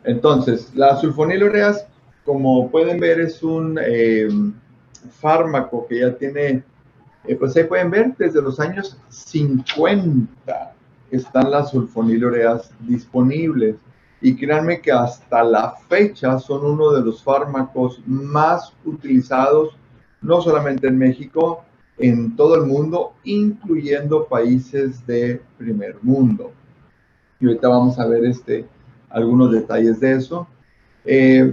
Entonces, las sulfonilureas, como pueden ver, es un fármaco que ya tiene, pues ahí pueden ver, desde los años 50 están las sulfonilureas disponibles. Y créanme que hasta la fecha son uno de los fármacos más utilizados, no solamente en México, en todo el mundo, incluyendo países de primer mundo. Y ahorita vamos a ver algunos detalles de eso.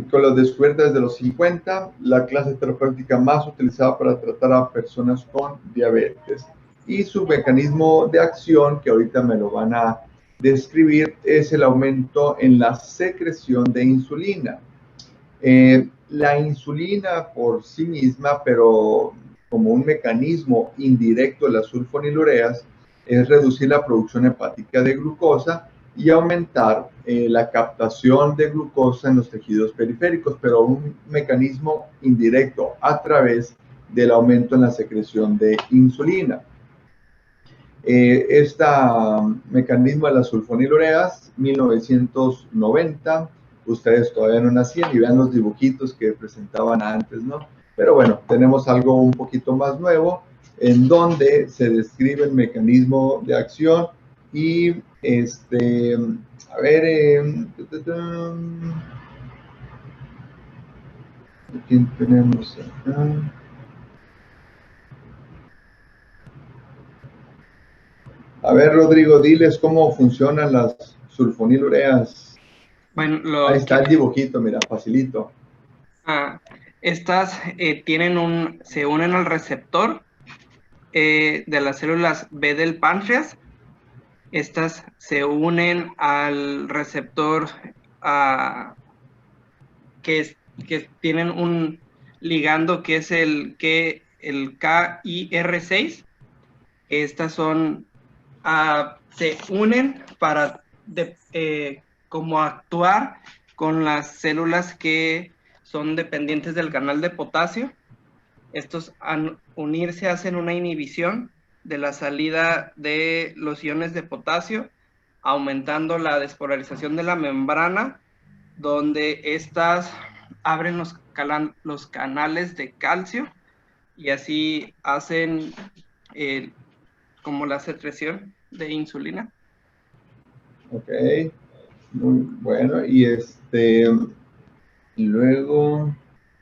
Con las descubiertas de los 50, la clase terapéutica más utilizada para tratar a personas con diabetes. Y su mecanismo de acción, que ahorita me lo van a describir, es el aumento en la secreción de insulina. La insulina por sí misma, pero como un mecanismo indirecto de las sulfonilureas, es reducir la producción hepática de glucosa y aumentar la captación de glucosa en los tejidos periféricos, pero un mecanismo indirecto a través del aumento en la secreción de insulina. Este mecanismo de las sulfonilureas, 1990, ustedes todavía no nacían y vean los dibujitos que presentaban antes, ¿no? Pero bueno, tenemos algo un poquito más nuevo en donde se describe el mecanismo de acción y a ver, aquí tenemos acá. A ver, Rodrigo, diles cómo funcionan las sulfonilureas. Bueno, Ahí está el dibujito, mira, facilito. Estas se unen al receptor de las células B del páncreas. Estas se unen al receptor que tienen un ligando que es el KIR6. Estas se unen para como actuar con las células que son dependientes del canal de potasio. Estos al unirse hacen una inhibición de la salida de los iones de potasio, aumentando la despolarización de la membrana, donde estas abren los canales de calcio y así hacen como la secreción de insulina. Ok, muy bueno. Y luego,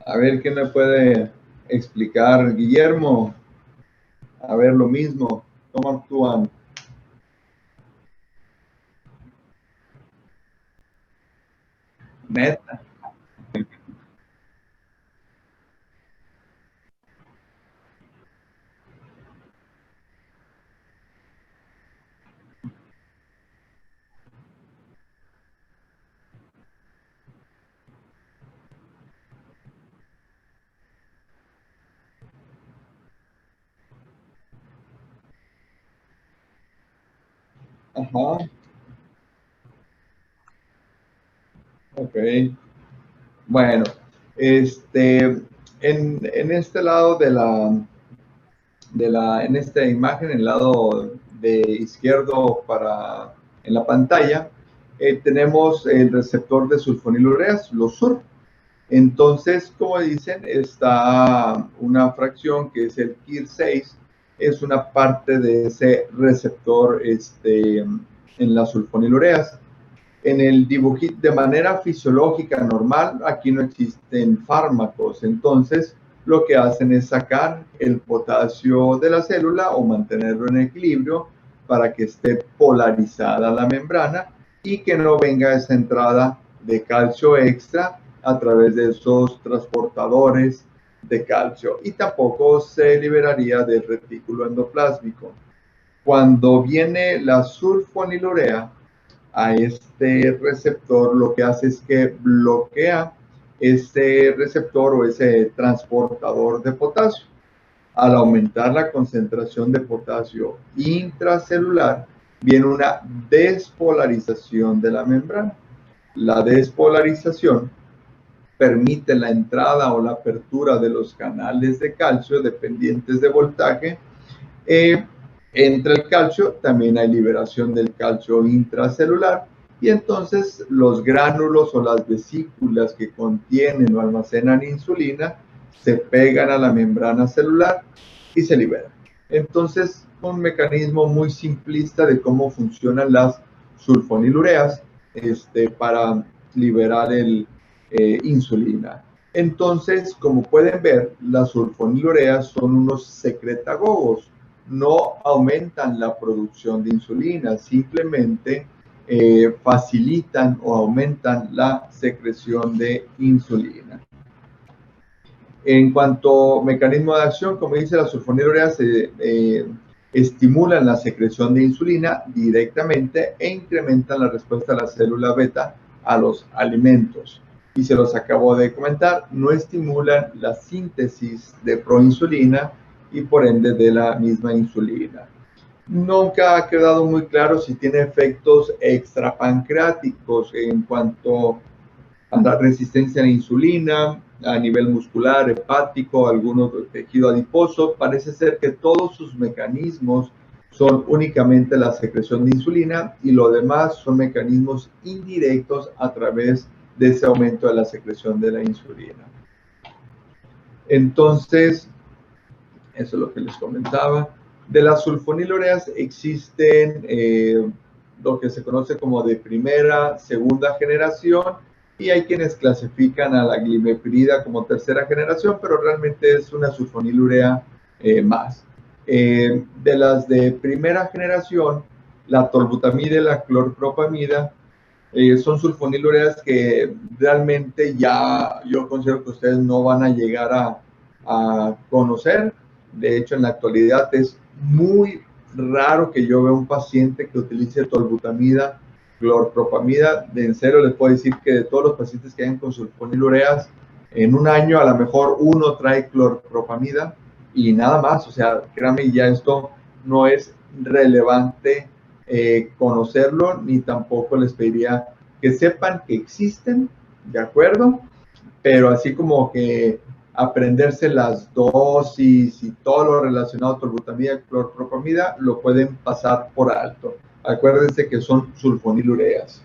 a ver qué me puede explicar, Guillermo. A ver, lo mismo, ¿cómo actúan? Neta. Ajá. Ok. Bueno, en este lado en esta imagen, en el lado de izquierdo en la pantalla, tenemos el receptor de sulfonilureas, los SUR. Entonces, como dicen, está una fracción que es el KIR6, es una parte de ese receptor en las sulfonilureas. En el dibujito, de manera fisiológica normal, aquí no existen fármacos, entonces lo que hacen es sacar el potasio de la célula o mantenerlo en equilibrio para que esté polarizada la membrana y que no venga esa entrada de calcio extra a través de esos transportadores de calcio, y tampoco se liberaría del retículo endoplásmico. Cuando viene la sulfonilurea a este receptor, lo que hace es que bloquea este receptor o ese transportador de potasio. Al aumentar la concentración de potasio intracelular, viene una despolarización de la membrana. La despolarización permite la entrada o la apertura de los canales de calcio dependientes de voltaje. Entre el calcio también hay liberación del calcio intracelular y entonces los gránulos o las vesículas que contienen o almacenan insulina se pegan a la membrana celular y se liberan. Entonces, un mecanismo muy simplista de cómo funcionan las sulfonilureas para liberar insulina. Entonces, como pueden ver, las sulfonilureas son unos secretagogos, no aumentan la producción de insulina, simplemente facilitan o aumentan la secreción de insulina. En cuanto a mecanismo de acción, como dice, las sulfonilureas estimulan la secreción de insulina directamente e incrementan la respuesta de la célula beta a los alimentos. Y se los acabo de comentar, no estimulan la síntesis de proinsulina y por ende de la misma insulina. Nunca ha quedado muy claro si tiene efectos extrapancreáticos en cuanto a la resistencia a la insulina, a nivel muscular, hepático, algunos del tejido adiposo. Parece ser que todos sus mecanismos son únicamente la secreción de insulina y lo demás son mecanismos indirectos a través de ese aumento de la secreción de la insulina. Entonces, eso es lo que les comentaba. De las sulfonilureas existen lo que se conoce como de primera, segunda generación, y hay quienes clasifican a la glimepirida como tercera generación, pero realmente es una sulfonilurea más. De las de primera generación, la tolbutamida y la clorpropamida son sulfonilureas que realmente ya yo considero que ustedes no van a llegar a conocer. De hecho, en la actualidad es muy raro que yo vea un paciente que utilice tolbutamida, clorpropamida. En serio, les puedo decir que de todos los pacientes que hayan con sulfonilureas, en un año a lo mejor uno trae clorpropamida y nada más. O sea, créanme, ya esto no es relevante conocerlo, ni tampoco les pediría que sepan que existen, ¿de acuerdo? Pero así como que aprenderse las dosis y todo lo relacionado a tolbutamida y clorpropamida lo pueden pasar por alto. Acuérdense que son sulfonilureas.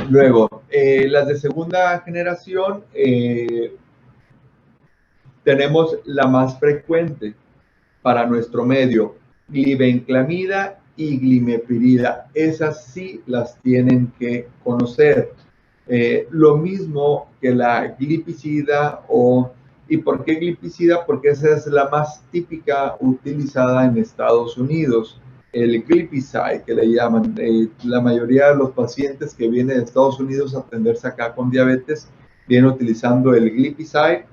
Luego, las de segunda generación, tenemos la más frecuente para nuestro medio, glibenclamida y glimepirida. Esas sí las tienen que conocer. Lo mismo que la glipicida ¿y por qué glipicida? Porque esa es la más típica utilizada en Estados Unidos. El glipizide, que le llaman. La mayoría de los pacientes que vienen de Estados Unidos a atenderse acá con diabetes vienen utilizando el glipizide.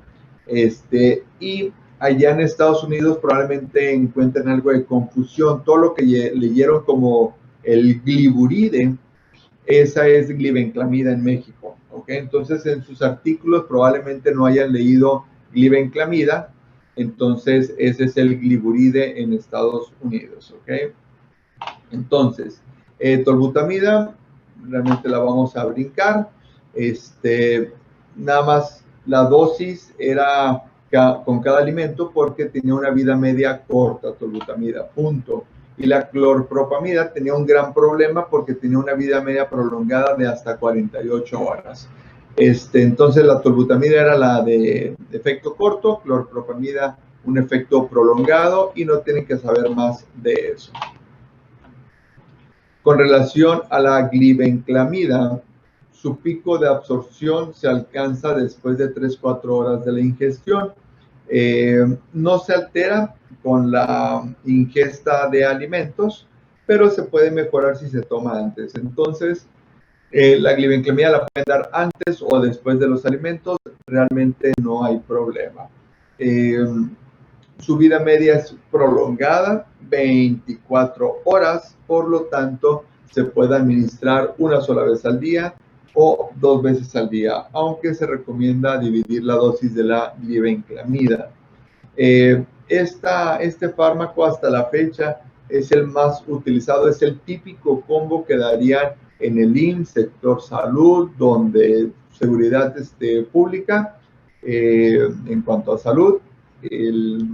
Y allá en Estados Unidos probablemente encuentren algo de confusión. Todo lo que leyeron como el gliburide, esa es glibenclamida en México, ¿ok? Entonces, en sus artículos probablemente no hayan leído glibenclamida, entonces ese es el gliburide en Estados Unidos, ¿ok? Entonces, tolbutamida, realmente la vamos a brincar. Nada más la dosis era con cada alimento porque tenía una vida media corta, tolbutamida, punto. Y la clorpropamida tenía un gran problema porque tenía una vida media prolongada de hasta 48 horas. Entonces la tolbutamida era la de efecto corto, clorpropamida un efecto prolongado, y no tienen que saber más de eso. Con relación a la glibenclamida, su pico de absorción se alcanza después de 3-4 horas de la ingestión. No se altera con la ingesta de alimentos, pero se puede mejorar si se toma antes. Entonces, la glibenclamida la pueden dar antes o después de los alimentos, realmente no hay problema. Su vida media es prolongada, 24 horas, por lo tanto, se puede administrar una sola vez al día o 2 veces al día, aunque se recomienda dividir la dosis de la glibenclamida. Este fármaco hasta la fecha es el más utilizado, es el típico combo que darían en el IMSS, sector salud, donde seguridad pública, en cuanto a salud, el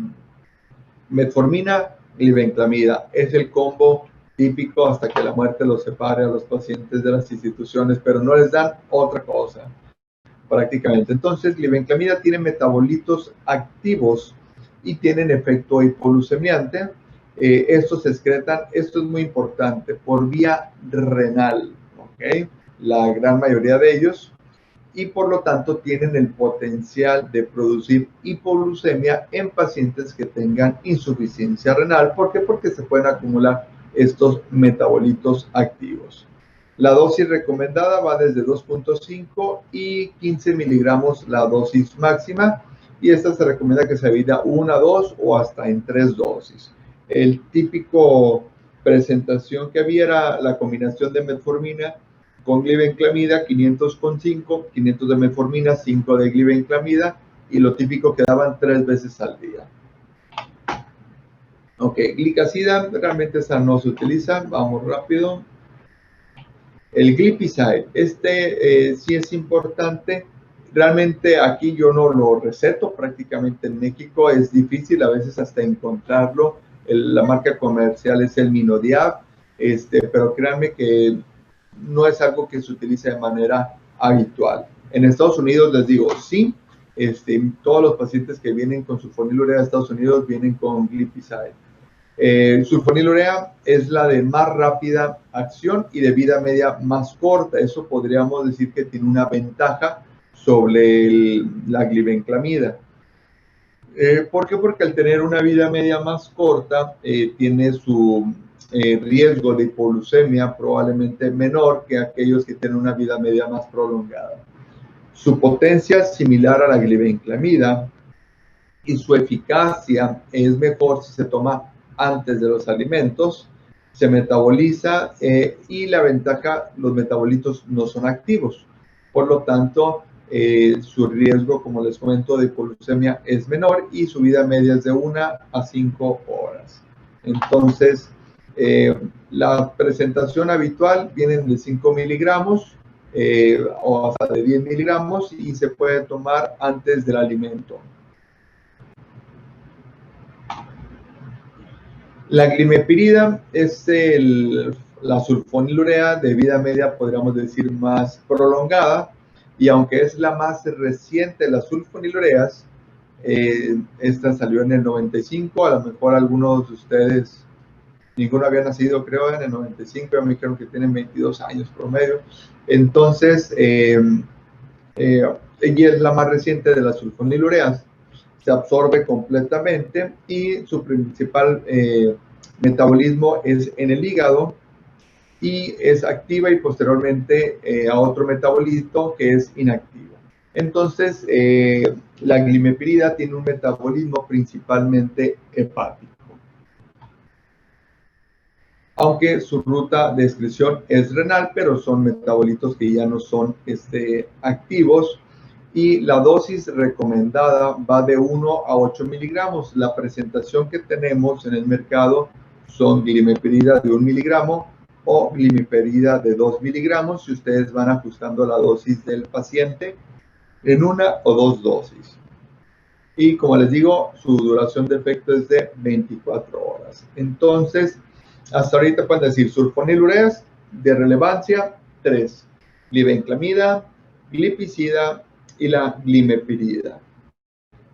metformina, glibenclamida es el combo típico hasta que la muerte los separe a los pacientes de las instituciones, pero no les dan otra cosa prácticamente. Entonces, glibenclamida tiene metabolitos activos y tienen efecto hipoglucemiante. Estos se excretan, esto es muy importante, por vía renal, ¿ok? La gran mayoría de ellos, y por lo tanto tienen el potencial de producir hipoglucemia en pacientes que tengan insuficiencia renal. ¿Por qué? Porque se pueden acumular estos metabolitos activos. La dosis recomendada va desde 2.5 y 15 miligramos la dosis máxima, y esta se recomienda que se divida 1, 2 o hasta en 3 dosis. El típico presentación que había era la combinación de metformina con glibenclamida, 500 con 5, 500 de metformina, 5 de glibenclamida, y lo típico que daban 3 veces al día. Ok, glicazida, realmente esa no se utiliza, vamos rápido. El glipizide, sí es importante. Realmente aquí yo no lo receto, prácticamente en México es difícil a veces hasta encontrarlo. La marca comercial es el Minodiab, pero créanme que no es algo que se utilice de manera habitual. En Estados Unidos les digo, sí, todos los pacientes que vienen con sulfonilurea de Estados Unidos vienen con glipizide. Sulfonilurea es la de más rápida acción y de vida media más corta. Eso podríamos decir que tiene una ventaja sobre la glibenclamida. ¿Por qué? Porque al tener una vida media más corta, tiene su riesgo de hipoglucemia probablemente menor que aquellos que tienen una vida media más prolongada. Su potencia es similar a la glibenclamida y su eficacia es mejor si se toma antes de los alimentos, se metaboliza y la ventaja, los metabolitos no son activos. Por lo tanto, su riesgo, como les comento, de hipoglucemia es menor y su vida media es de 1 a 5 horas. Entonces, la presentación habitual vienen de 5 miligramos o hasta de 10 miligramos y se puede tomar antes del alimento. La glimepirida es la sulfonilurea de vida media, podríamos decir, más prolongada, y aunque es la más reciente de las sulfonilureas, esta salió en el 95, a lo mejor algunos de ustedes, ninguno había nacido, creo, en el 95, me dijeron que tienen 22 años promedio. Entonces, ella es la más reciente de las sulfonilureas. Se absorbe completamente y su principal metabolismo es en el hígado, y es activa y posteriormente a otro metabolito que es inactivo. Entonces, la glimepirida tiene un metabolismo principalmente hepático, aunque su ruta de excreción es renal, pero son metabolitos que ya no son activos. Y la dosis recomendada va de 1 a 8 miligramos. La presentación que tenemos en el mercado son glimepirida de 1 miligramo o glimepirida de 2 miligramos, si ustedes van ajustando la dosis del paciente en 1 o 2 dosis. Y como les digo, su duración de efecto es de 24 horas. Entonces, hasta ahorita pueden decir sulfonilureas de relevancia 3, glibenclamida, glipizida y la glimepirida.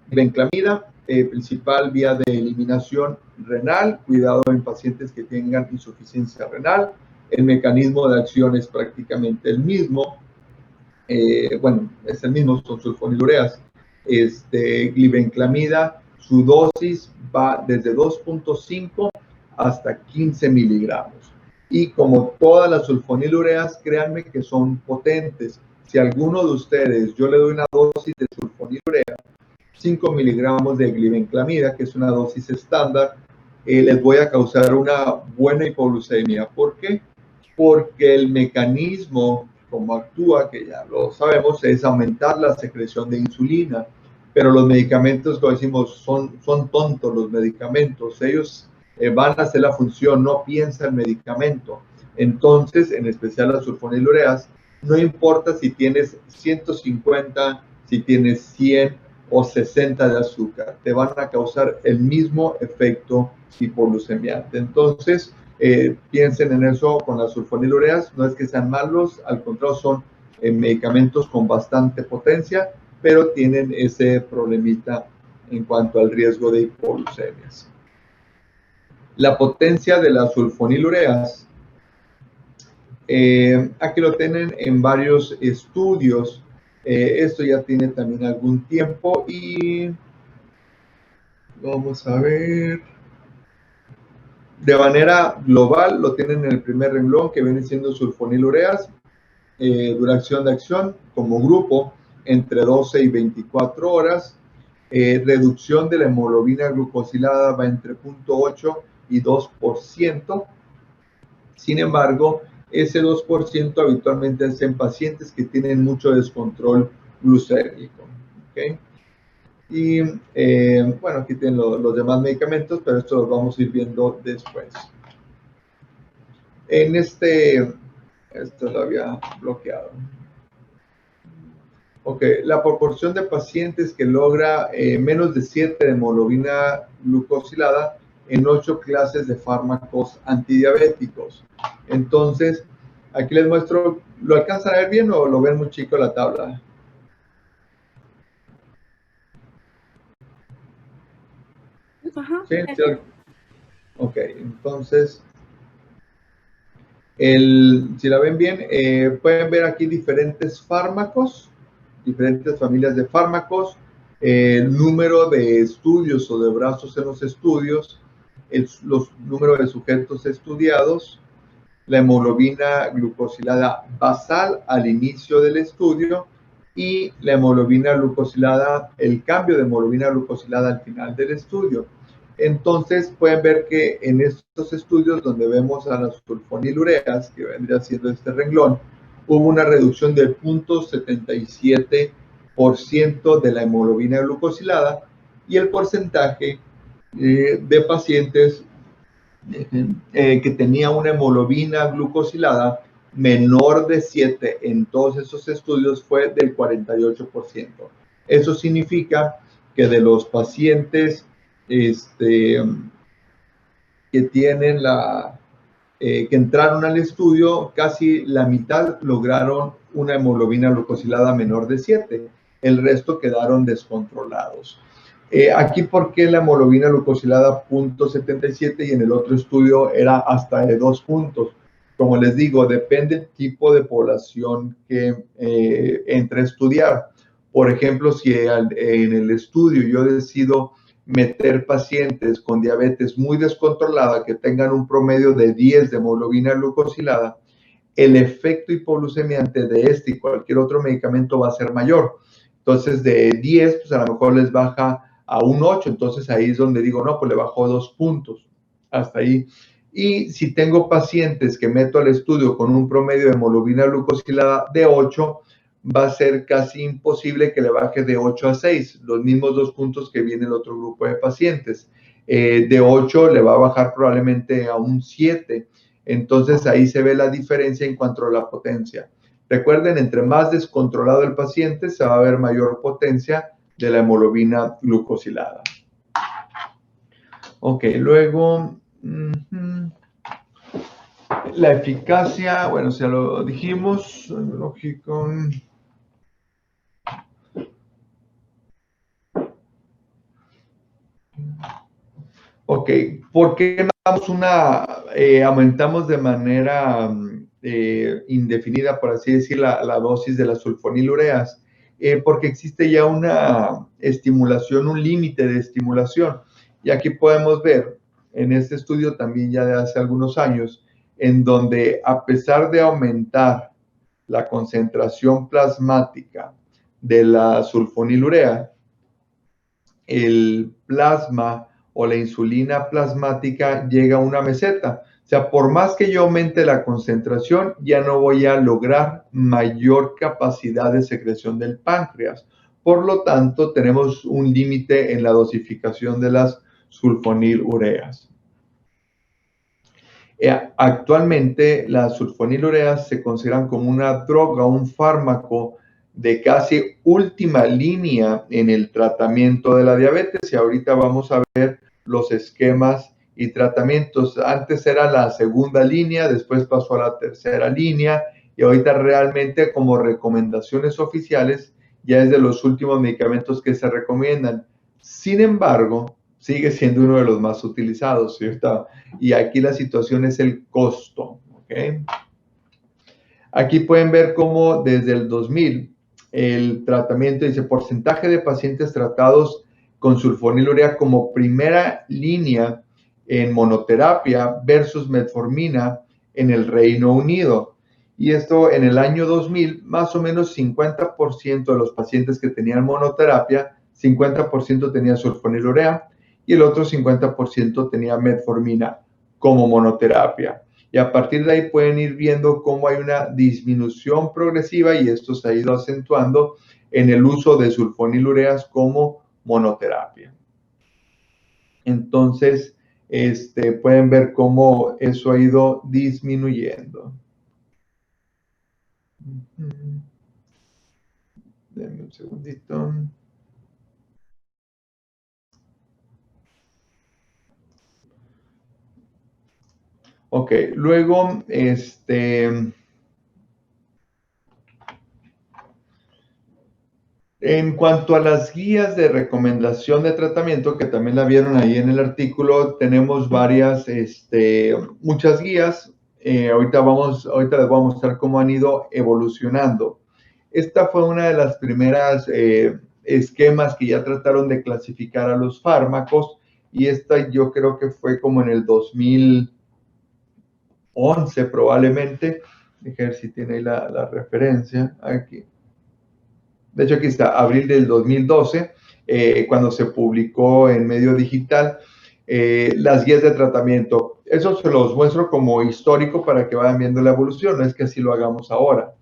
Glibenclamida, principal vía de eliminación renal, cuidado en pacientes que tengan insuficiencia renal. El mecanismo de acción es prácticamente el mismo. Bueno, es el mismo, son sulfonilureas. Glibenclamida, su dosis va desde 2.5 hasta 15 miligramos. Y como todas las sulfonilureas, créanme que son potentes. Si alguno de ustedes, yo le doy una dosis de sulfonilurea, 5 miligramos de glibenclamida, que es una dosis estándar, les voy a causar una buena hipoglucemia. ¿Por qué? Porque el mecanismo como actúa, que ya lo sabemos, es aumentar la secreción de insulina. Pero los medicamentos, como decimos, son tontos los medicamentos. Ellos van a hacer la función, no piensa el medicamento. Entonces, en especial las sulfonilureas, no importa si tienes 150, si tienes 100 o 60 de azúcar, te van a causar el mismo efecto hipoglucemiante. Entonces, piensen en eso con las sulfonilureas. No es que sean malos, al contrario, son medicamentos con bastante potencia, pero tienen ese problemita en cuanto al riesgo de hipoglucemias. La potencia de las sulfonilureas, aquí lo tienen en varios estudios. Esto ya tiene también algún tiempo y vamos a ver. De manera global lo tienen en el primer renglón, que viene siendo sulfonilureas, duración de acción como grupo entre 12 y 24 horas. Reducción de la hemoglobina glucosilada va entre 0.8 y 2%. Sin embargo, ese 2% habitualmente es en pacientes que tienen mucho descontrol glucémico. ¿Okay? Y bueno, aquí tienen los demás medicamentos, pero esto los vamos a ir viendo después. En esto lo había bloqueado. Ok, la proporción de pacientes que logra menos de 7 de hemoglobina glucosilada en 8 clases de fármacos antidiabéticos. Entonces, aquí les muestro, ¿lo alcanzan a ver bien o lo ven muy chico la tabla? Ajá. ¿Sí? Ok, entonces, si la ven bien, pueden ver aquí diferentes fármacos, diferentes familias de fármacos, el número de estudios o de brazos en los estudios, los números de sujetos estudiados, la hemoglobina glucosilada basal al inicio del estudio y la hemoglobina glucosilada, el cambio de hemoglobina glucosilada al final del estudio. Entonces pueden ver que en estos estudios donde vemos a las sulfonilureas, que vendría siendo este renglón, hubo una reducción del 0.77% de la hemoglobina glucosilada y el porcentaje de pacientes que tenía una hemoglobina glucosilada menor de 7 en todos esos estudios fue del 48%. Eso significa que de los pacientes que tienen que entraron al estudio, casi la mitad lograron una hemoglobina glucosilada menor de 7. El resto quedaron descontrolados. Aquí, ¿por qué la hemoglobina glucosilada 0.77 y en el otro estudio era hasta de 2 puntos? Como les digo, depende del tipo de población que entre a estudiar. Por ejemplo, si en el estudio yo decido meter pacientes con diabetes muy descontrolada que tengan un promedio de 10 de hemoglobina glucosilada, el efecto hipoglucemiante de este y cualquier otro medicamento va a ser mayor. Entonces, de 10, pues a lo mejor les baja a un 8. Entonces, ahí es donde digo, no, pues le bajo 2 puntos. Hasta ahí. Y si tengo pacientes que meto al estudio con un promedio de hemoglobina glucosilada de 8, va a ser casi imposible que le baje de 8 a 6, los mismos 2 puntos que viene el otro grupo de pacientes. De 8 le va a bajar probablemente a un 7. Entonces ahí se ve la diferencia en cuanto a la potencia. Recuerden, entre más descontrolado el paciente, se va a ver mayor potencia de la hemoglobina glucosilada. Ok, luego, la eficacia, bueno, ya lo dijimos, lógico. Ok, ¿por qué aumentamos de manera indefinida, por así decir, la dosis de las sulfonilureas? Porque existe ya una estimulación, un límite de estimulación. Y aquí podemos ver en este estudio también ya de hace algunos años, en donde a pesar de aumentar la concentración plasmática de la sulfonilurea, el plasma o la insulina plasmática llega a una meseta. O sea, por más que yo aumente la concentración, ya no voy a lograr mayor capacidad de secreción del páncreas. Por lo tanto, tenemos un límite en la dosificación de las sulfonilureas. Actualmente, las sulfonilureas se consideran como una droga, un fármaco de casi última línea en el tratamiento de la diabetes, y ahorita vamos a ver los esquemas y tratamientos. Antes era la segunda línea, después pasó a la tercera línea y ahorita realmente como recomendaciones oficiales ya es de los últimos medicamentos que se recomiendan. Sin embargo, sigue siendo uno de los más utilizados, ¿cierto? Y aquí la situación es el costo, ¿ok? Aquí pueden ver cómo desde el 2000 el tratamiento dice porcentaje de pacientes tratados con sulfonilurea como primera línea en monoterapia versus metformina en el Reino Unido. Y esto en el año 2000, más o menos 50% de los pacientes que tenían monoterapia, 50% tenía sulfonilurea y el otro 50% tenía metformina como monoterapia. Y a partir de ahí pueden ir viendo cómo hay una disminución progresiva y esto se ha ido acentuando en el uso de sulfonilureas como monoterapia. Entonces, pueden ver cómo eso ha ido disminuyendo. Denme un segundito. Ok, luego, en cuanto a las guías de recomendación de tratamiento, que también la vieron ahí en el artículo, tenemos varias, muchas guías. Ahorita les voy a mostrar cómo han ido evolucionando. Esta fue una de las primeras esquemas que ya trataron de clasificar a los fármacos y esta yo creo que fue como en el 2011 probablemente. Déjenme ver si tiene ahí la referencia aquí. De hecho, aquí está, abril del 2012, cuando se publicó en medio digital las guías de tratamiento. Eso se los muestro como histórico para que vayan viendo la evolución, no es que así lo hagamos ahora.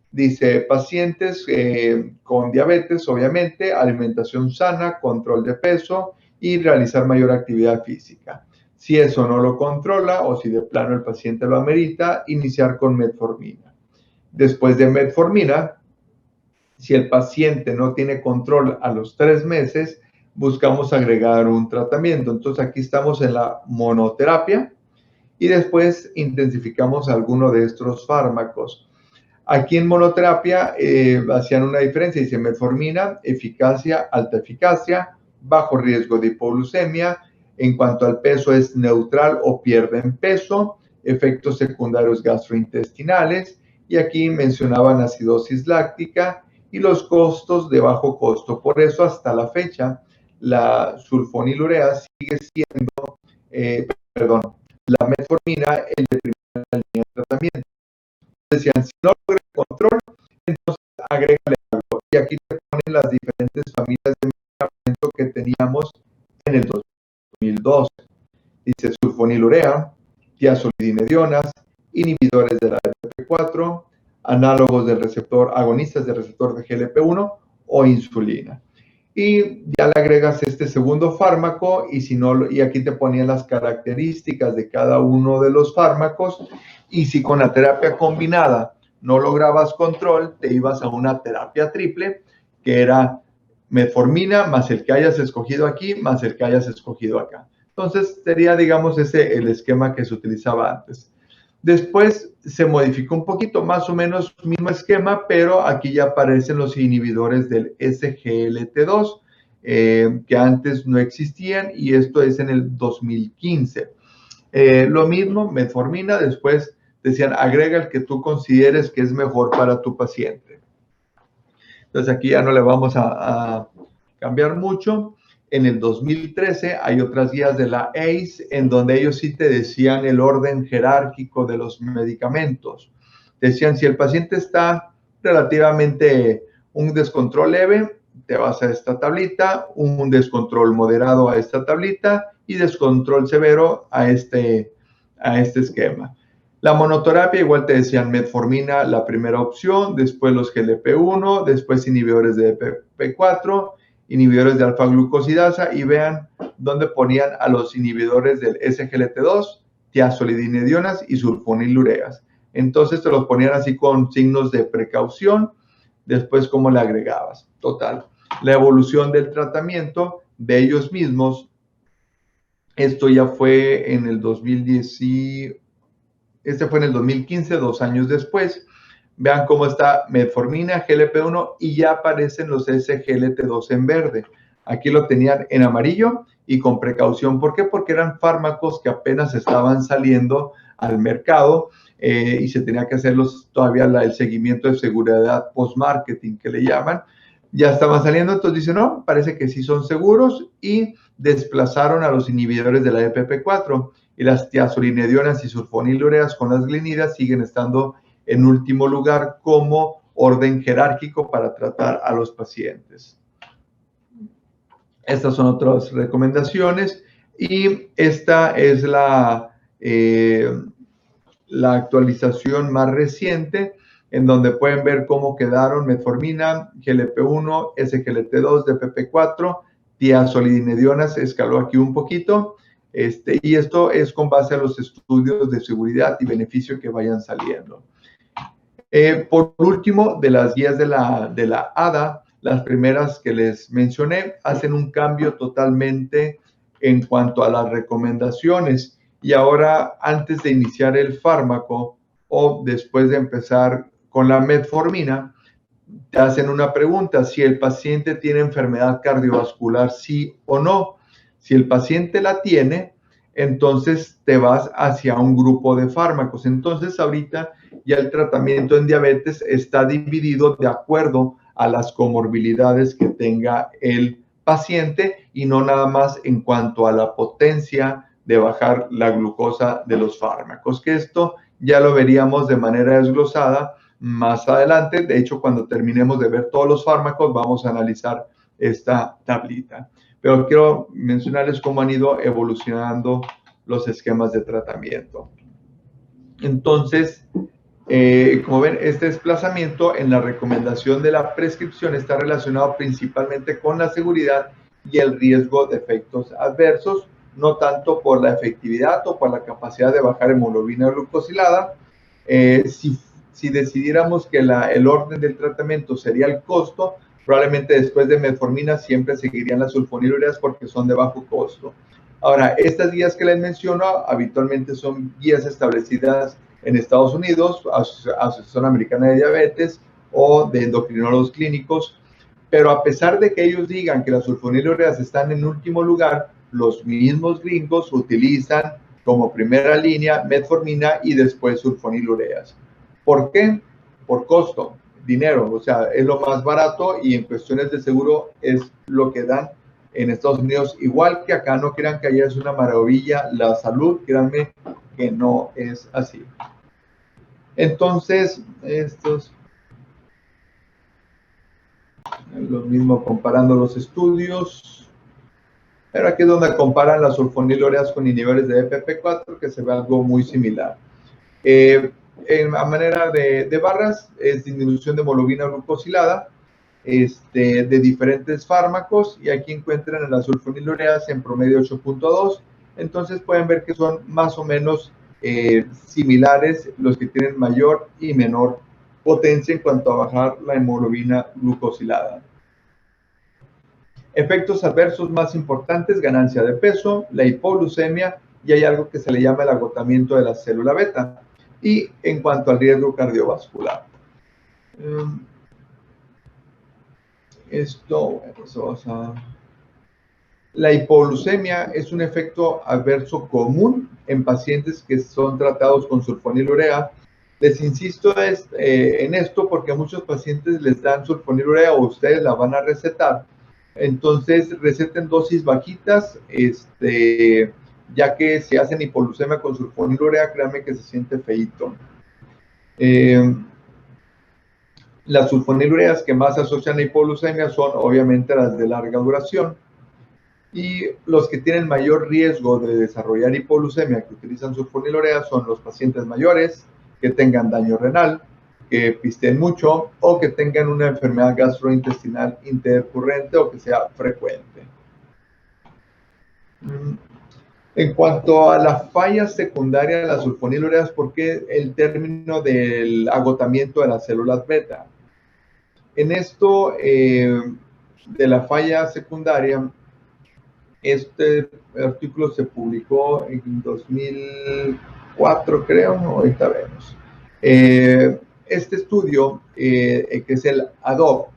Dice, pacientes con diabetes, obviamente, alimentación sana, control de peso y realizar mayor actividad física. Si eso no lo controla o si de plano el paciente lo amerita, iniciar con metformina. Después de metformina, si el paciente no tiene control a los 3 meses, buscamos agregar un tratamiento. Entonces aquí estamos en la monoterapia y después intensificamos alguno de estos fármacos. Aquí en monoterapia hacían una diferencia, dice metformina, eficacia, alta eficacia, bajo riesgo de hipoglucemia, en cuanto al peso es neutral o pierden peso, efectos secundarios gastrointestinales, y aquí mencionaban acidosis láctica y los costos de bajo costo. Por eso hasta la fecha la sulfonilurea sigue siendo, la metformina el de primera línea de tratamiento. Decían, si no logra el control, entonces agrégale algo. Y aquí te ponen las diferentes familias de medicamento que teníamos en el 2012. Dice sulfonilurea, tiazolidinedionas, inhibidores de la FP4, análogos del receptor, agonistas del receptor de GLP-1 o insulina. Y ya le agregas este segundo fármaco y si no, y aquí te ponían las características de cada uno de los fármacos y si con la terapia combinada no lograbas control, te ibas a una terapia triple que era metformina más el que hayas escogido aquí más el que hayas escogido acá. Entonces sería, digamos, ese el esquema que se utilizaba antes. Después se modificó un poquito, más o menos mismo esquema, pero aquí ya aparecen los inhibidores del SGLT2, que antes no existían, y esto es en el 2015. Lo mismo, metformina, después decían, agrega el que tú consideres que es mejor para tu paciente. Entonces aquí ya no le vamos a cambiar mucho. En el 2013 hay otras guías de la ACE en donde ellos sí te decían el orden jerárquico de los medicamentos. Decían, si el paciente está relativamente un descontrol leve, te vas a esta tablita, un descontrol moderado a esta tablita y descontrol severo a este esquema. La monoterapia, igual te decían metformina, la primera opción, después los GLP-1, después inhibidores de FP4, inhibidores de alfa-glucosidasa y vean dónde ponían a los inhibidores del SGLT2, tiazolidinedionas y sulfonilureas. Entonces te los ponían así con signos de precaución, después cómo le agregabas. Total, la evolución del tratamiento de ellos mismos Esto ya fue en el 2010, este fue en el 2015, 2 años después. Vean cómo está metformina, GLP-1 y ya aparecen los SGLT2 en verde. Aquí lo tenían en amarillo y con precaución. ¿Por qué? Porque eran fármacos que apenas estaban saliendo al mercado y se tenía que hacerlos todavía el seguimiento de seguridad post-marketing que le llaman. Ya estaban saliendo, entonces dicen, no, parece que sí son seguros y desplazaron a los inhibidores de la EPP4 y las tiazolinedionas y sulfonilureas con las glinidas siguen estando en último lugar como orden jerárquico para tratar a los pacientes. Estas son otras recomendaciones y esta es la actualización más reciente en donde pueden ver cómo quedaron metformina, GLP-1, SGLT2, DPP4, tiazolidinedionas, escaló aquí un poquito, y esto es con base a los estudios de seguridad y beneficio que vayan saliendo. Por último, de las guías de la ADA, las primeras que les mencioné hacen un cambio totalmente en cuanto a las recomendaciones. Y ahora, antes de iniciar el fármaco o después de empezar con la metformina, te hacen una pregunta, si el paciente tiene enfermedad cardiovascular, sí o no. Si el paciente la tiene, entonces te vas hacia un grupo de fármacos. Entonces, ahorita ya el tratamiento en diabetes está dividido de acuerdo a las comorbilidades que tenga el paciente y no nada más en cuanto a la potencia de bajar la glucosa de los fármacos, que esto ya lo veríamos de manera desglosada más adelante. De hecho, cuando terminemos de ver todos los fármacos, vamos a analizar esta tablita. Pero quiero mencionarles cómo han ido evolucionando los esquemas de tratamiento. Entonces, como ven, este desplazamiento en la recomendación de la prescripción está relacionado principalmente con la seguridad y el riesgo de efectos adversos, no tanto por la efectividad o por la capacidad de bajar hemoglobina glucosilada. Si decidiéramos que el orden del tratamiento sería el costo, probablemente después de metformina siempre seguirían las sulfonilureas porque son de bajo costo. Ahora, estas guías que les menciono habitualmente son guías establecidas en Estados Unidos, Asociación Americana de Diabetes o de endocrinólogos clínicos, pero a pesar de que ellos digan que las sulfonilureas están en último lugar, los mismos gringos utilizan como primera línea metformina y después sulfonilureas. ¿Por qué? Por costo, dinero, o sea, es lo más barato y en cuestiones de seguro es lo que dan en Estados Unidos, igual que acá. No crean que allá es una maravilla la salud, créanme que no es así. Entonces, estos, lo mismo comparando los estudios, pero aquí es donde comparan las sulfonilureas con inhibidores de EPP4, que se ve algo muy similar. A manera de barras, es disminución de hemoglobina glucosilada de diferentes fármacos, y aquí encuentran en las sulfonilureas en promedio 8.2. Entonces pueden ver que son más o menos similares los que tienen mayor y menor potencia en cuanto a bajar la hemoglobina glucosilada. Efectos adversos más importantes: ganancia de peso, la hipoglucemia y hay algo que se le llama el agotamiento de la célula beta. Y en cuanto al riesgo cardiovascular, la hipoglucemia es un efecto adverso común en pacientes que son tratados con sulfonilurea. Les insisto en esto porque a muchos pacientes les dan sulfonilurea o ustedes la van a recetar. Entonces, receten dosis bajitas, ya que si hacen hipoglucemia con sulfonilurea, créanme que se siente feíto. Las sulfonilureas que más se asocian a hipoglucemia son obviamente las de larga duración, y los que tienen mayor riesgo de desarrollar hipoglucemia que utilizan sulfonilureas son los pacientes mayores, que tengan daño renal, que pisteen mucho o que tengan una enfermedad gastrointestinal intercurrente o que sea frecuente. En cuanto a la falla secundaria de las sulfonilureas, ¿por qué el término del agotamiento de las células beta? En esto de la falla secundaria, Este artículo se publicó en 2004, creo, ahorita vemos. Este estudio, que es el ADOPT,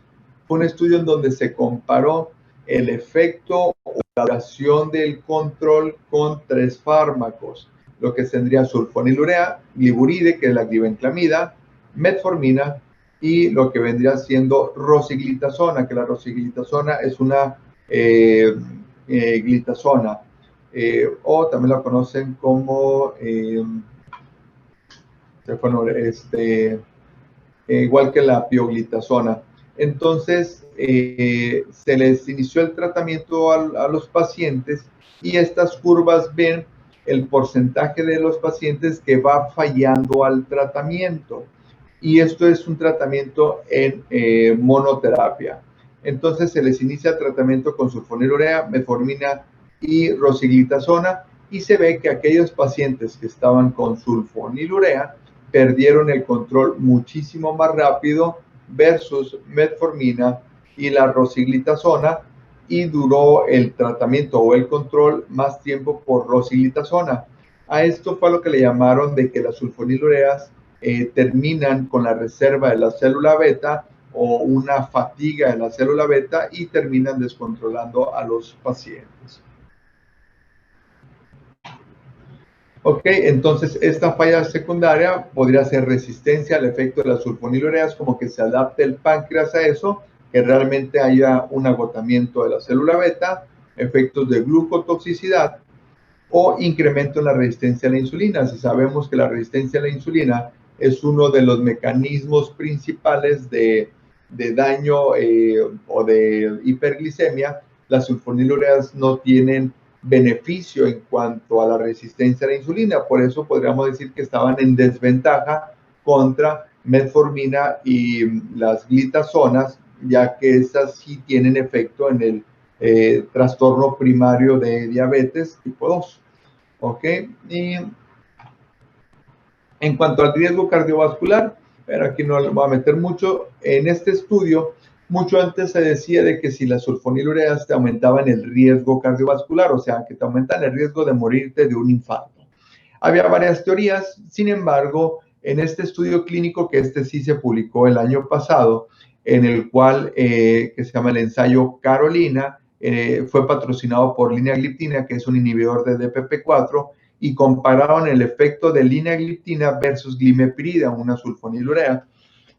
fue un estudio en donde se comparó el efecto o la duración del control con 3 fármacos, lo que tendría sulfonilurea, gliburide, que es la glibenclamida, metformina y lo que vendría siendo rosiglitazona, que la rosiglitazona es una glitazona, o también la conocen como, igual que la pioglitazona. Entonces, se les inició el tratamiento a los pacientes y estas curvas ven el porcentaje de los pacientes que va fallando al tratamiento. Y esto es un tratamiento en monoterapia. Entonces, se les inicia tratamiento con sulfonilurea, metformina y rosiglitazona y se ve que aquellos pacientes que estaban con sulfonilurea perdieron el control muchísimo más rápido versus metformina y la rosiglitazona, y duró el tratamiento o el control más tiempo por rosiglitazona. A esto fue lo que le llamaron de que las sulfonilureas terminan con la reserva de la célula beta o una fatiga de la célula beta y terminan descontrolando a los pacientes. Ok, entonces esta falla secundaria podría ser resistencia al efecto de las sulfonilureas, como que se adapte el páncreas a eso, que realmente haya un agotamiento de la célula beta, efectos de glucotoxicidad o incremento en la resistencia a la insulina. Si sabemos que la resistencia a la insulina es uno de los mecanismos principales de daño o de hiperglicemia, las sulfonilureas no tienen beneficio en cuanto a la resistencia a la insulina. Por eso podríamos decir que estaban en desventaja contra metformina y las glitazonas, ya que esas sí tienen efecto en el trastorno primario de diabetes tipo 2. ¿Ok? Y en cuanto al riesgo cardiovascular, pero aquí no le voy a meter mucho, en este estudio, mucho antes se decía de que si las sulfonilureas te aumentaban el riesgo cardiovascular, o sea, que te aumentan el riesgo de morirte de un infarto. Había varias teorías, sin embargo, en este estudio clínico, que este sí se publicó el año pasado, en el cual, que se llama el ensayo Carolina, fue patrocinado por linagliptina, que es un inhibidor de DPP4, y compararon el efecto de linagliptina versus glimepirida, una sulfonilurea,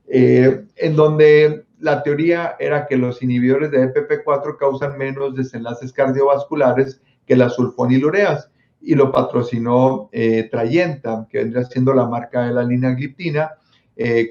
en donde la teoría era que los inhibidores de DPP4 causan menos desenlaces cardiovasculares que las sulfonilureas, y lo patrocinó Trayenta, que vendría siendo la marca de la linagliptina.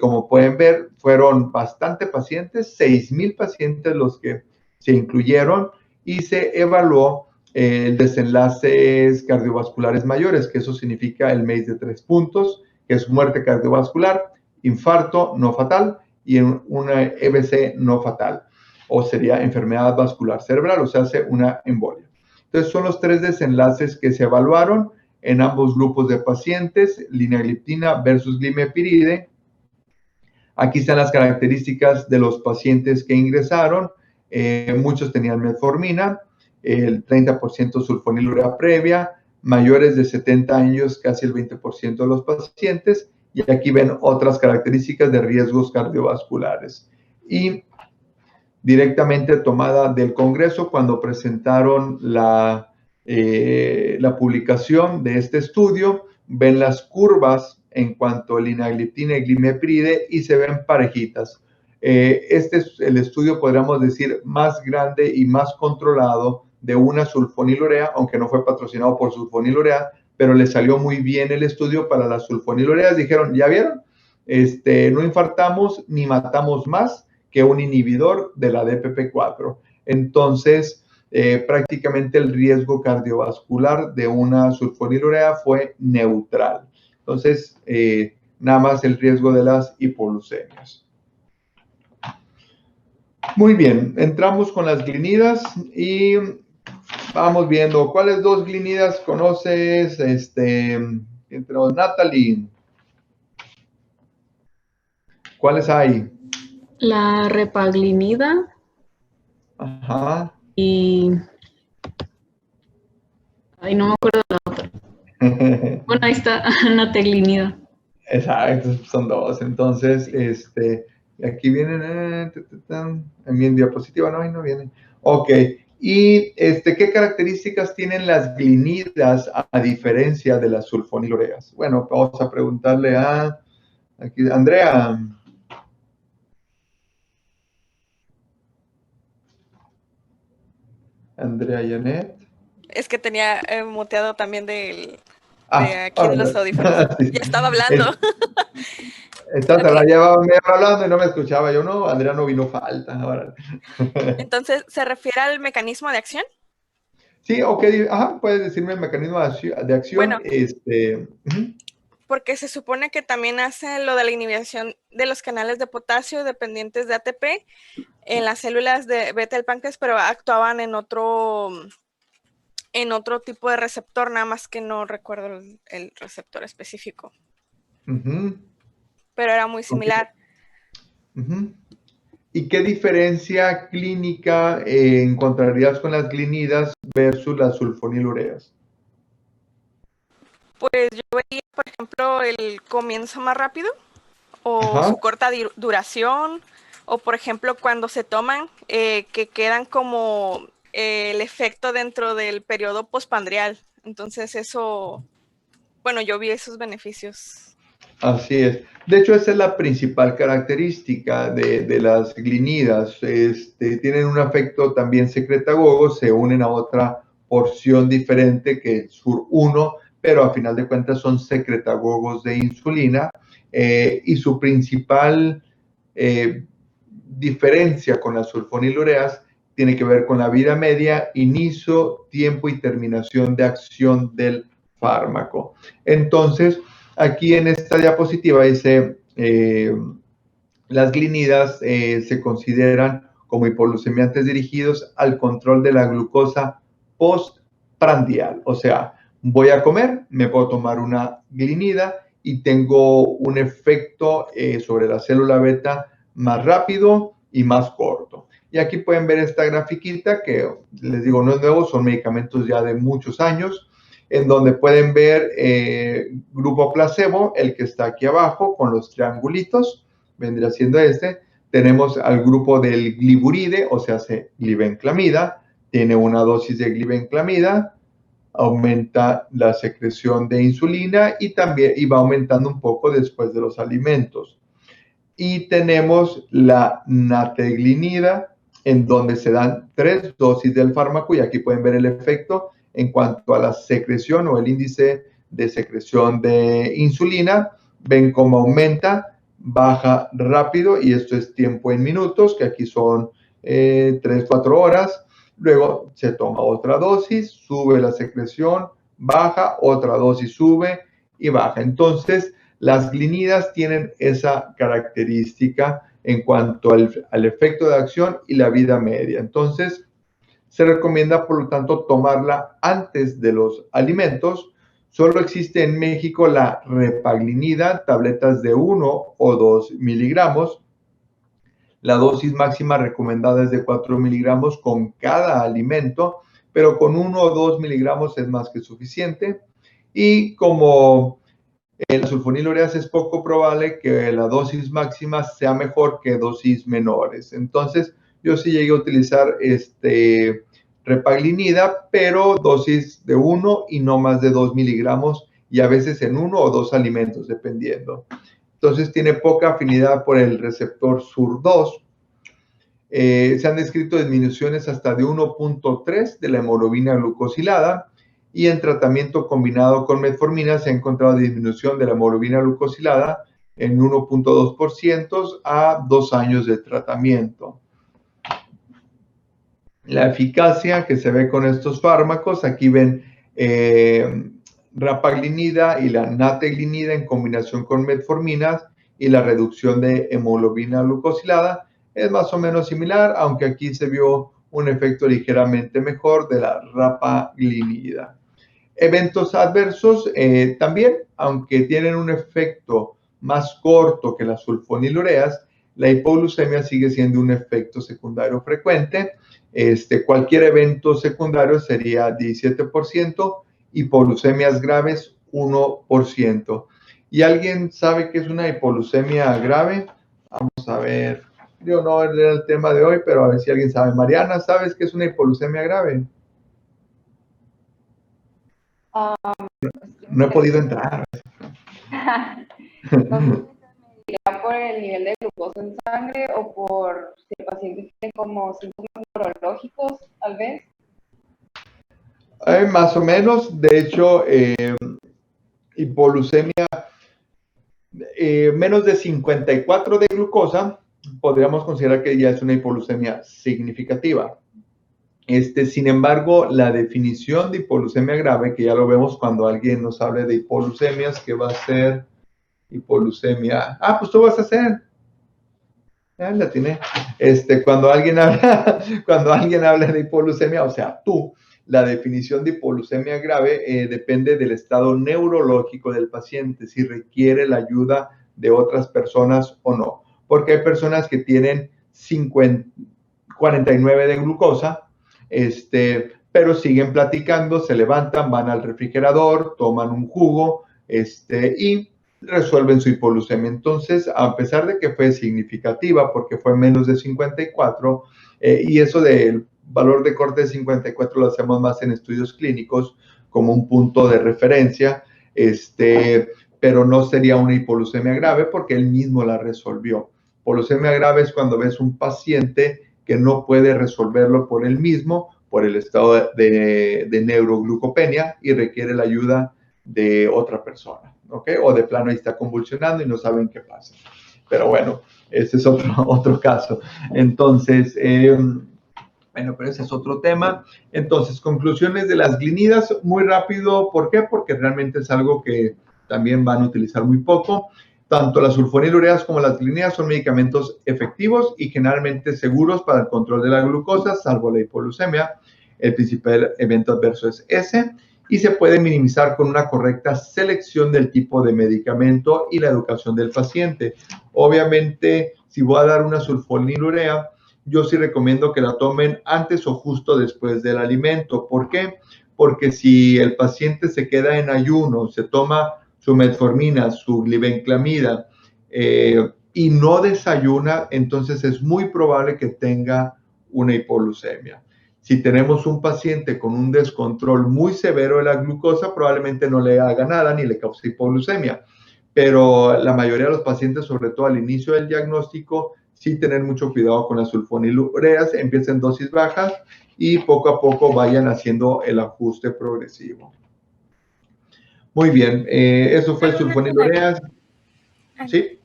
Como pueden ver, fueron bastante pacientes, 6,000 pacientes los que se incluyeron, y se evaluó desenlaces cardiovasculares mayores, que eso significa el MACE de 3 puntos, que es muerte cardiovascular, infarto no fatal y una EBC no fatal, o sería enfermedad vascular cerebral, o sea, hace una embolia. Entonces, son los 3 desenlaces que se evaluaron en ambos grupos de pacientes, linagliptina versus glimepiride. Aquí están las características de los pacientes que ingresaron. Muchos tenían metformina, el 30% sulfonilurea previa, mayores de 70 años, casi el 20% de los pacientes. Y aquí ven otras características de riesgos cardiovasculares. Y directamente tomada del Congreso cuando presentaron la publicación de este estudio, ven las curvas en cuanto a linagliptina y glimepiride y se ven parejitas. Este es el estudio, podríamos decir, más grande y más controlado de una sulfonilurea, aunque no fue patrocinado por sulfonilurea, pero le salió muy bien el estudio para las sulfonilureas. Dijeron, ¿ya vieron? No infartamos ni matamos más que un inhibidor de la DPP4. Entonces, prácticamente el riesgo cardiovascular de una sulfonilurea fue neutral. Entonces, nada más el riesgo de las hipoglucemias. Muy bien, entramos con las glinidas y vamos viendo cuáles 2 glinidas conoces, entre Natalie. ¿Cuáles hay? La repaglinida Ajá. y Ay, no me acuerdo de la otra. Bueno, ahí está, nataglinida. Exacto, son dos. Entonces, aquí vienen, en mi diapositiva no, ahí no vienen. Ok, y ¿qué características tienen las glinidas a diferencia de las sulfonilureas? Bueno, vamos a preguntarle a aquí, Andrea. Andrea Janet. Es que tenía muteado también de Ah, aquí de los audífonos. sí. Ya estaba hablando. Estás Ok, llevaba media hora hablando y no me escuchaba. Yo no, Andrea no vino falta. Ahora. entonces, ¿se refiere al mecanismo de acción? Sí, ok, ajá, puedes decirme el mecanismo de acción. Bueno, porque se supone que también hace lo de la inhibición de los canales de potasio dependientes de ATP en las células de beta del páncreas, pero actuaban en otro tipo de receptor, nada más que no recuerdo el receptor específico. Pero era muy similar. Okay. ¿Y qué diferencia clínica encontrarías con las glinidas versus las sulfonilureas? Pues yo veía, por ejemplo, el comienzo más rápido o Ajá. su corta duración, o por ejemplo cuando se toman, que quedan como el efecto dentro del periodo postpandrial. Entonces eso, bueno, yo vi esos beneficios. Así es. De hecho, esa es la principal característica de las glinidas. Tienen un efecto también secretagogo, se unen a otra porción diferente que el SUR1, pero a final de cuentas son secretagogos de insulina, y su principal diferencia con las sulfonilureas tiene que ver con la vida media, inicio, tiempo y terminación de acción del fármaco. Entonces, aquí en esta diapositiva dice, las glinidas se consideran como hipoglucemiantes dirigidos al control de la glucosa postprandial. O sea, voy a comer, me puedo tomar una glinida y tengo un efecto sobre la célula beta más rápido y más corto. Y aquí pueden ver esta grafiquita que les digo no es nuevo, son medicamentos ya de muchos años, en donde pueden ver grupo placebo, el que está aquí abajo con los triangulitos, vendría siendo Tenemos al grupo del gliburide, o sea, glibenclamida, tiene una dosis de glibenclamida, aumenta la secreción de insulina y también va aumentando un poco después de los alimentos. Y tenemos la nateglinida, en donde se dan 3 dosis del fármaco y aquí pueden ver el efecto en cuanto a la secreción o el índice de secreción de insulina. Ven cómo aumenta, baja rápido y esto es tiempo en minutos, que aquí son 3-4 horas. Luego se toma otra dosis, sube la secreción, baja, otra dosis sube y baja. Entonces, las glinidas tienen esa característica en cuanto al efecto de acción y la vida media. Entonces, se recomienda, por lo tanto, tomarla antes de los alimentos. Solo existe en México la repaglinida, tabletas de 1 o 2 miligramos. La dosis máxima recomendada es de 4 miligramos con cada alimento, pero con 1 o 2 miligramos es más que suficiente. Y como las sulfonilureas es poco probable que la dosis máxima sea mejor que dosis menores. Entonces, yo sí llegué a utilizar repaglinida, pero dosis de 1 y no más de 2 miligramos y a veces en 1 o 2 alimentos, dependiendo. Entonces, tiene poca afinidad por el receptor SUR2. Se han descrito disminuciones hasta de 1.3 de la hemoglobina glucosilada y en tratamiento combinado con metformina se ha encontrado disminución de la hemoglobina glucosilada en 1.2% a 2 años de tratamiento. La eficacia que se ve con estos fármacos, aquí ven rapaglinida y la nateglinida en combinación con metforminas y la reducción de hemoglobina glucosilada es más o menos similar, aunque aquí se vio un efecto ligeramente mejor de la rapaglinida. Eventos adversos también, aunque tienen un efecto más corto que las sulfonilureas, la hipoglucemia sigue siendo un efecto secundario frecuente. Cualquier evento secundario sería 17% hipoglucemias graves 1%. ¿Y alguien sabe qué es una hipoglucemia grave? Vamos a ver. Yo no era el tema de hoy, pero a ver si alguien sabe. Mariana, ¿sabes qué es una hipoglucemia grave? No he podido entrar. ¿Por el nivel de glucosa en sangre o por si el paciente tiene como síntomas neurológicos, tal vez? Más o menos. De hecho, hipoglucemia menos de 54 de glucosa, podríamos considerar que ya es una hipoglucemia significativa. Sin embargo, la definición de hipoglucemia grave, que ya lo vemos cuando alguien nos hable de hipoglucemias, que va a ser hipoglucemia. Pues tú vas a hacer. La tiene. Cuando alguien habla de hipoglucemia, o sea, tú, la definición de hipoglucemia grave depende del estado neurológico del paciente, si requiere la ayuda de otras personas o no. Porque hay personas que tienen 49 de glucosa, pero siguen platicando, se levantan, van al refrigerador, toman un jugo, y resuelven su hipoglucemia. Entonces, a pesar de que fue significativa, porque fue menos de 54, y eso del valor de corte de 54 lo hacemos más en estudios clínicos como un punto de referencia, pero no sería una hipoglucemia grave porque él mismo la resolvió. Hipoglucemia grave es cuando ves un paciente que no puede resolverlo por él mismo, por el estado de neuroglucopenia y requiere la ayuda de otra persona, ¿ok? O de plano ahí está convulsionando y no saben qué pasa. Pero bueno, ese es otro caso. Entonces, bueno, pero ese es otro tema. Entonces, conclusiones de las glinidas, muy rápido. ¿Por qué? Porque realmente es algo que también van a utilizar muy poco. Tanto las sulfonilureas como las glinidas son medicamentos efectivos y generalmente seguros para el control de la glucosa, salvo la hipoglucemia. El principal evento adverso es ese y se puede minimizar con una correcta selección del tipo de medicamento y la educación del paciente. Obviamente, si voy a dar una sulfonilurea, yo sí recomiendo que la tomen antes o justo después del alimento. ¿Por qué? Porque si el paciente se queda en ayuno, se toma su metformina, su glibenclamida, y no desayuna, entonces es muy probable que tenga una hipoglucemia. Si tenemos un paciente con un descontrol muy severo de la glucosa, probablemente no le haga nada ni le cause hipoglucemia. Pero la mayoría de los pacientes, sobre todo al inicio del diagnóstico, sí tener mucho cuidado con las sulfonilureas, empiecen dosis bajas y poco a poco vayan haciendo el ajuste progresivo. Muy bien, eso fue sulfonilureas. ¿Sí?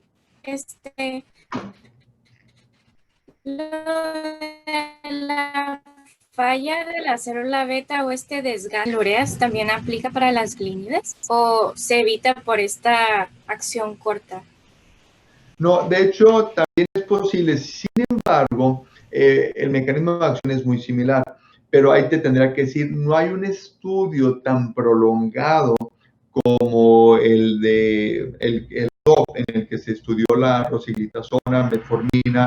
La falla de la célula beta o desgaste de ureas también aplica para las glínidas o se evita por esta acción corta. No, de hecho también es posible. Sin embargo, el mecanismo de acción es muy similar, pero ahí te tendría que decir, no hay un estudio tan prolongado como el de el DOP, en el que se estudió la rosiglitazona, metformina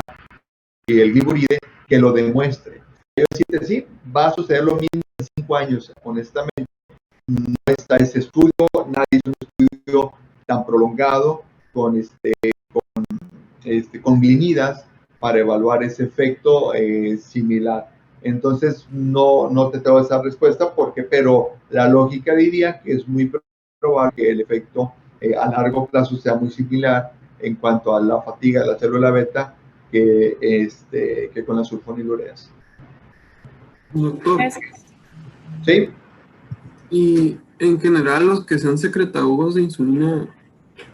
y el gliburide, que lo demuestre. Yo decirte, sí, va a suceder lo mismo en 5 años. Honestamente, no está ese estudio, nadie hizo un estudio tan prolongado con glinidas para evaluar ese efecto similar. Entonces, no te tengo esa respuesta, pero la lógica diría que es muy probable que el efecto a largo plazo sea muy similar en cuanto a la fatiga de la célula beta que con las sulfonilureas. Doctor. ¿Sí? Y en general los que sean secretagogos de insulina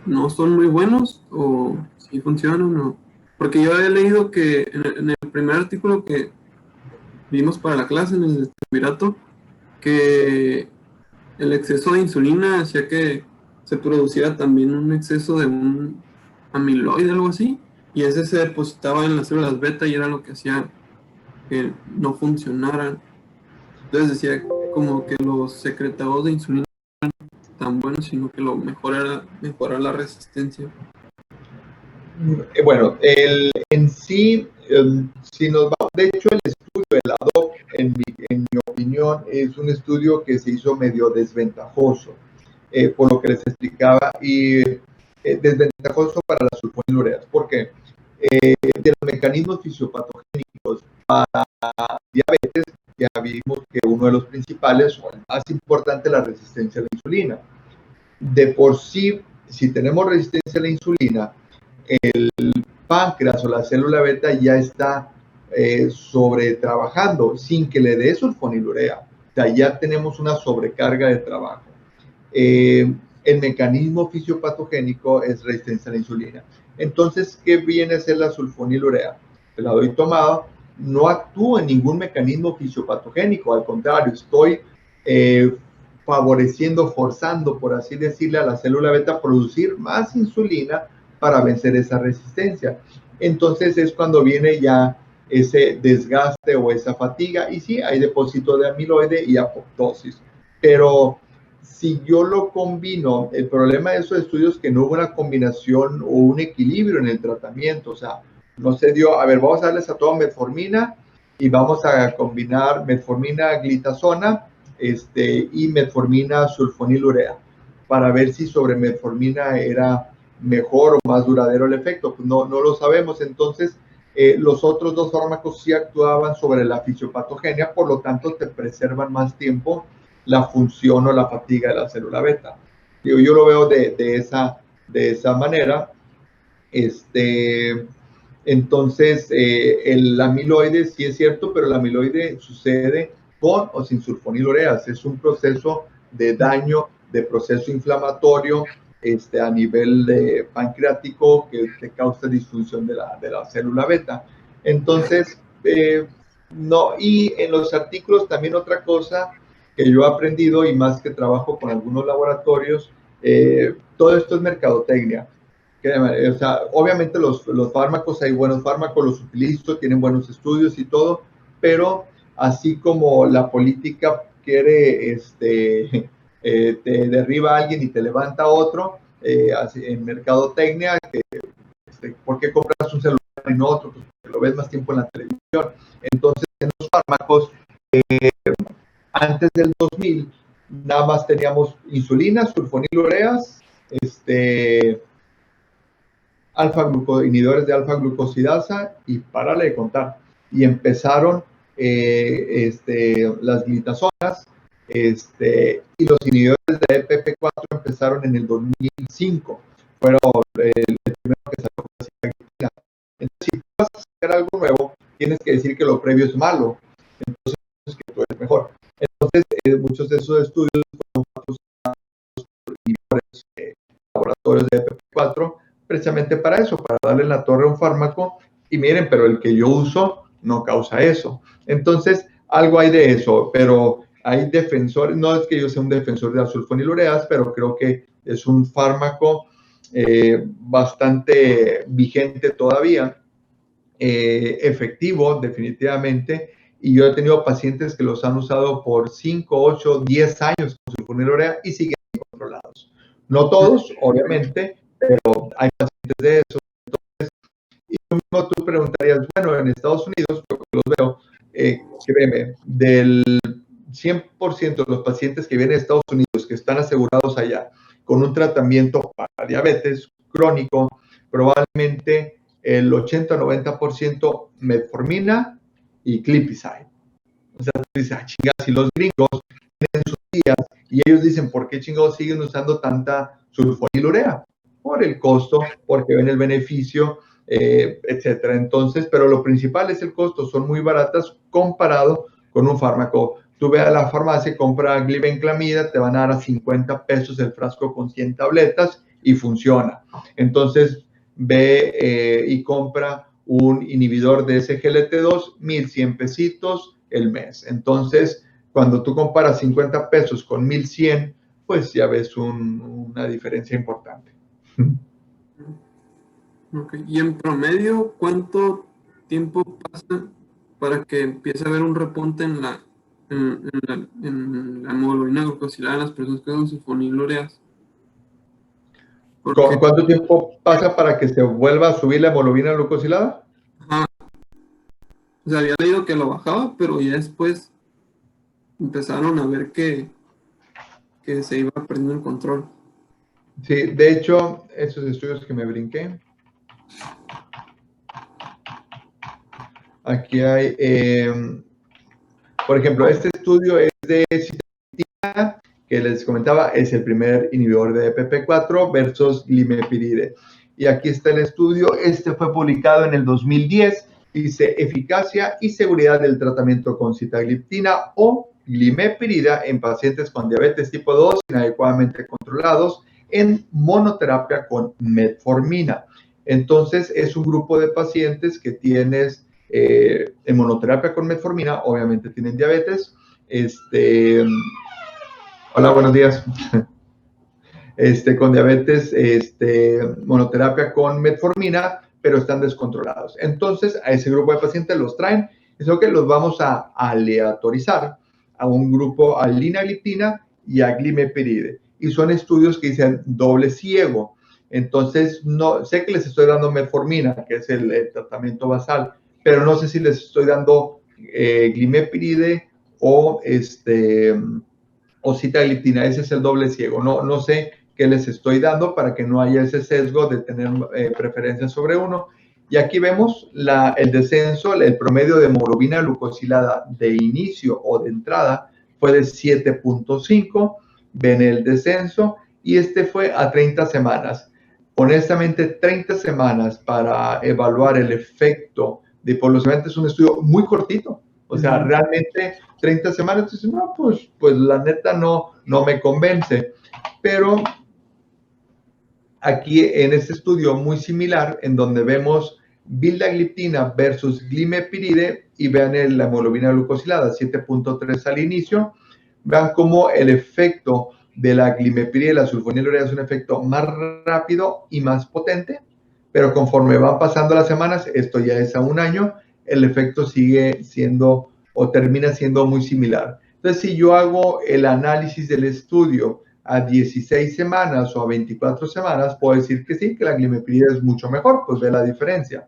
no son muy buenos o sí funcionan o... Porque yo he leído que en el primer artículo que vimos para la clase en el triunvirato, que el exceso de insulina hacía que se produciera también un exceso de un amiloide, algo así, y ese se depositaba en las células beta y era lo que hacía que no funcionaran. Entonces decía como que los secretagogos de insulina no eran tan buenos, sino que lo mejor era mejorar la resistencia. Bueno, en sí, si nos vamos, de hecho el estudio de la DOC, en mi opinión, opinión, es un estudio que se hizo medio desventajoso, por lo que les explicaba, y desventajoso para las sulfonilureas, porque de los mecanismos fisiopatogénicos para diabetes, ya vimos que uno de los principales, o el más importante, es la resistencia a la insulina. De por sí, si tenemos resistencia a la insulina, el páncreas o la célula beta ya está sobretrabajando sin que le dé sulfonilurea. O sea, ya tenemos una sobrecarga de trabajo. El mecanismo fisiopatogénico es resistencia a la insulina. Entonces, ¿qué viene a ser la sulfonilurea? Te la doy tomada, no actúa en ningún mecanismo fisiopatogénico, al contrario, estoy favoreciendo, forzando, por así decirle, a la célula beta a producir más insulina para vencer esa resistencia. Entonces es cuando viene ya ese desgaste o esa fatiga, y sí, hay depósito de amiloide y apoptosis. Pero si yo lo combino, el problema de esos estudios es que no hubo una combinación o un equilibrio en el tratamiento, o sea, no se dio, a ver, vamos a darles a todo metformina y vamos a combinar metformina glitazona y metformina sulfonilurea para ver si sobre metformina era mejor o más duradero el efecto. Pues no lo sabemos. Entonces, los otros dos fármacos sí actuaban sobre la fisiopatogenia, por lo tanto te preservan más tiempo la función o la fatiga de la célula beta. Yo lo veo de esa manera. Entonces, el amiloide sí es cierto, pero el amiloide sucede con o sin sulfonilureas. Es un proceso de daño, de proceso inflamatorio a nivel pancreático que te causa disfunción de la célula beta. Entonces, no, y en los artículos también otra cosa que yo he aprendido, y más que trabajo con algunos laboratorios, todo esto es mercadotecnia. O sea, obviamente los fármacos, hay buenos fármacos, los utilizo, tienen buenos estudios y todo, pero así como la política quiere, te derriba a alguien y te levanta a otro, en mercadotecnia, ¿por qué compras un celular y no otro? Pues porque lo ves más tiempo en la televisión. Entonces, en los fármacos, antes del 2000, nada más teníamos insulina, sulfonilureas, inhibidores de alfa-glucosidasa, y párale de contar. Y empezaron las glitazonas, y los inhibidores de EPP4 empezaron en el 2005. Fueron el primero que salió con la sitagliptina. Entonces, si vas a sacar algo nuevo, tienes que decir que lo previo es malo. Entonces, que tú eres mejor. Entonces, muchos de esos estudios fueron patrocinados por inhibidores, laboratorios de EPP4, precisamente para eso, para darle la torre a un fármaco, y miren, pero el que yo uso no causa eso. Entonces, algo hay de eso, pero hay defensores, no es que yo sea un defensor de las sulfonilureas, pero creo que es un fármaco bastante vigente todavía, efectivo definitivamente, y yo he tenido pacientes que los han usado por 5, 8, 10 años con sulfonilurea y siguen controlados. No todos, obviamente, pero hay pacientes de eso. Entonces, y lo mismo tú preguntarías, bueno, en Estados Unidos, yo los veo, créeme, del 100% de los pacientes que vienen de Estados Unidos, que están asegurados allá con un tratamiento para diabetes crónico, probablemente el 80-90% metformina y glipizide. O sea, tú dices, chingados, si los gringos tienen sus días y ellos dicen, ¿por qué chingados siguen usando tanta sulfonilurea? Por el costo, porque ven el beneficio, etcétera. Entonces, pero lo principal es el costo, son muy baratas comparado con un fármaco. Tú ve a la farmacia, compra glibenclamida, te van a dar a 50 pesos el frasco con 100 tabletas y funciona. Entonces, ve y compra un inhibidor de SGLT2, 1,100 pesitos el mes. Entonces, cuando tú comparas 50 pesos con 1,100, pues ya ves una diferencia importante. Okay. Y en promedio, ¿cuánto tiempo pasa para que empiece a haber un repunte en la hemoglobina glucosilada en las personas que usan sulfonilureas? ¿Cuánto tiempo pasa para que se vuelva a subir la hemoglobina glucosilada? Ajá. O sea, había leído que lo bajaba, pero ya después empezaron a ver que se iba perdiendo el control. Sí, de hecho, esos estudios que me brinqué. Aquí hay, por ejemplo, este estudio es de sitagliptina, que les comentaba, es el primer inhibidor de PP4 versus glimepiride. Y aquí está el estudio, este fue publicado en el 2010, dice eficacia y seguridad del tratamiento con sitagliptina o glimepirida en pacientes con diabetes tipo 2 inadecuadamente controlados en monoterapia con metformina. Entonces, es un grupo de pacientes que tienes en monoterapia con metformina, obviamente tienen diabetes. Hola, buenos días. Con diabetes, monoterapia con metformina, pero están descontrolados. Entonces, a ese grupo de pacientes los traen, es lo que los vamos a aleatorizar a un grupo a linagliptina y a glimepiride. Y son estudios que dicen doble ciego. Entonces, no sé que les estoy dando metformina, que es el tratamiento basal, pero no sé si les estoy dando glimepiride o sitagliptina. Ese es el doble ciego. No sé qué les estoy dando para que no haya ese sesgo de tener preferencia sobre uno. Y aquí vemos el descenso, el promedio de hemoglobina glucosilada de inicio o de entrada fue de 7.5. Ven el descenso y este fue a 30 semanas. Honestamente, 30 semanas para evaluar el efecto de hipoglucemia es un estudio muy cortito. O sea, realmente 30 semanas, entonces, no, pues la neta no me convence. Pero aquí en este estudio muy similar, en donde vemos vildagliptina versus glimepiride, y vean la hemoglobina glucosilada, 7.3 al inicio, vean cómo el efecto de la glimepiride y la sulfonilurea es un efecto más rápido y más potente, pero conforme van pasando las semanas, esto ya es a un año, el efecto sigue siendo o termina siendo muy similar. Entonces, si yo hago el análisis del estudio a 16 semanas o a 24 semanas, puedo decir que sí, que la glimepiride es mucho mejor, pues ve la diferencia.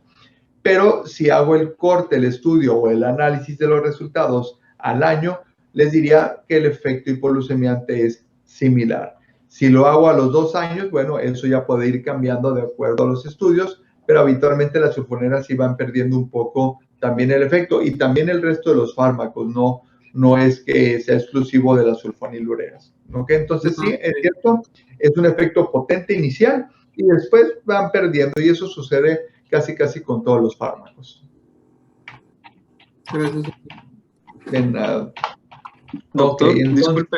Pero si hago el corte, el estudio o el análisis de los resultados al año, les diría que el efecto hipoglucemiante es similar. Si lo hago a los 2 años, bueno, eso ya puede ir cambiando de acuerdo a los estudios, pero habitualmente las sulfonilureas sí van perdiendo un poco también el efecto, y también el resto de los fármacos, no es que sea exclusivo de las sulfonilureas. ¿Ok? Entonces sí, es cierto, es un efecto potente inicial y después van perdiendo, y eso sucede casi con todos los fármacos. Gracias. De nada. Doctor, Okay, entonces, disculpe.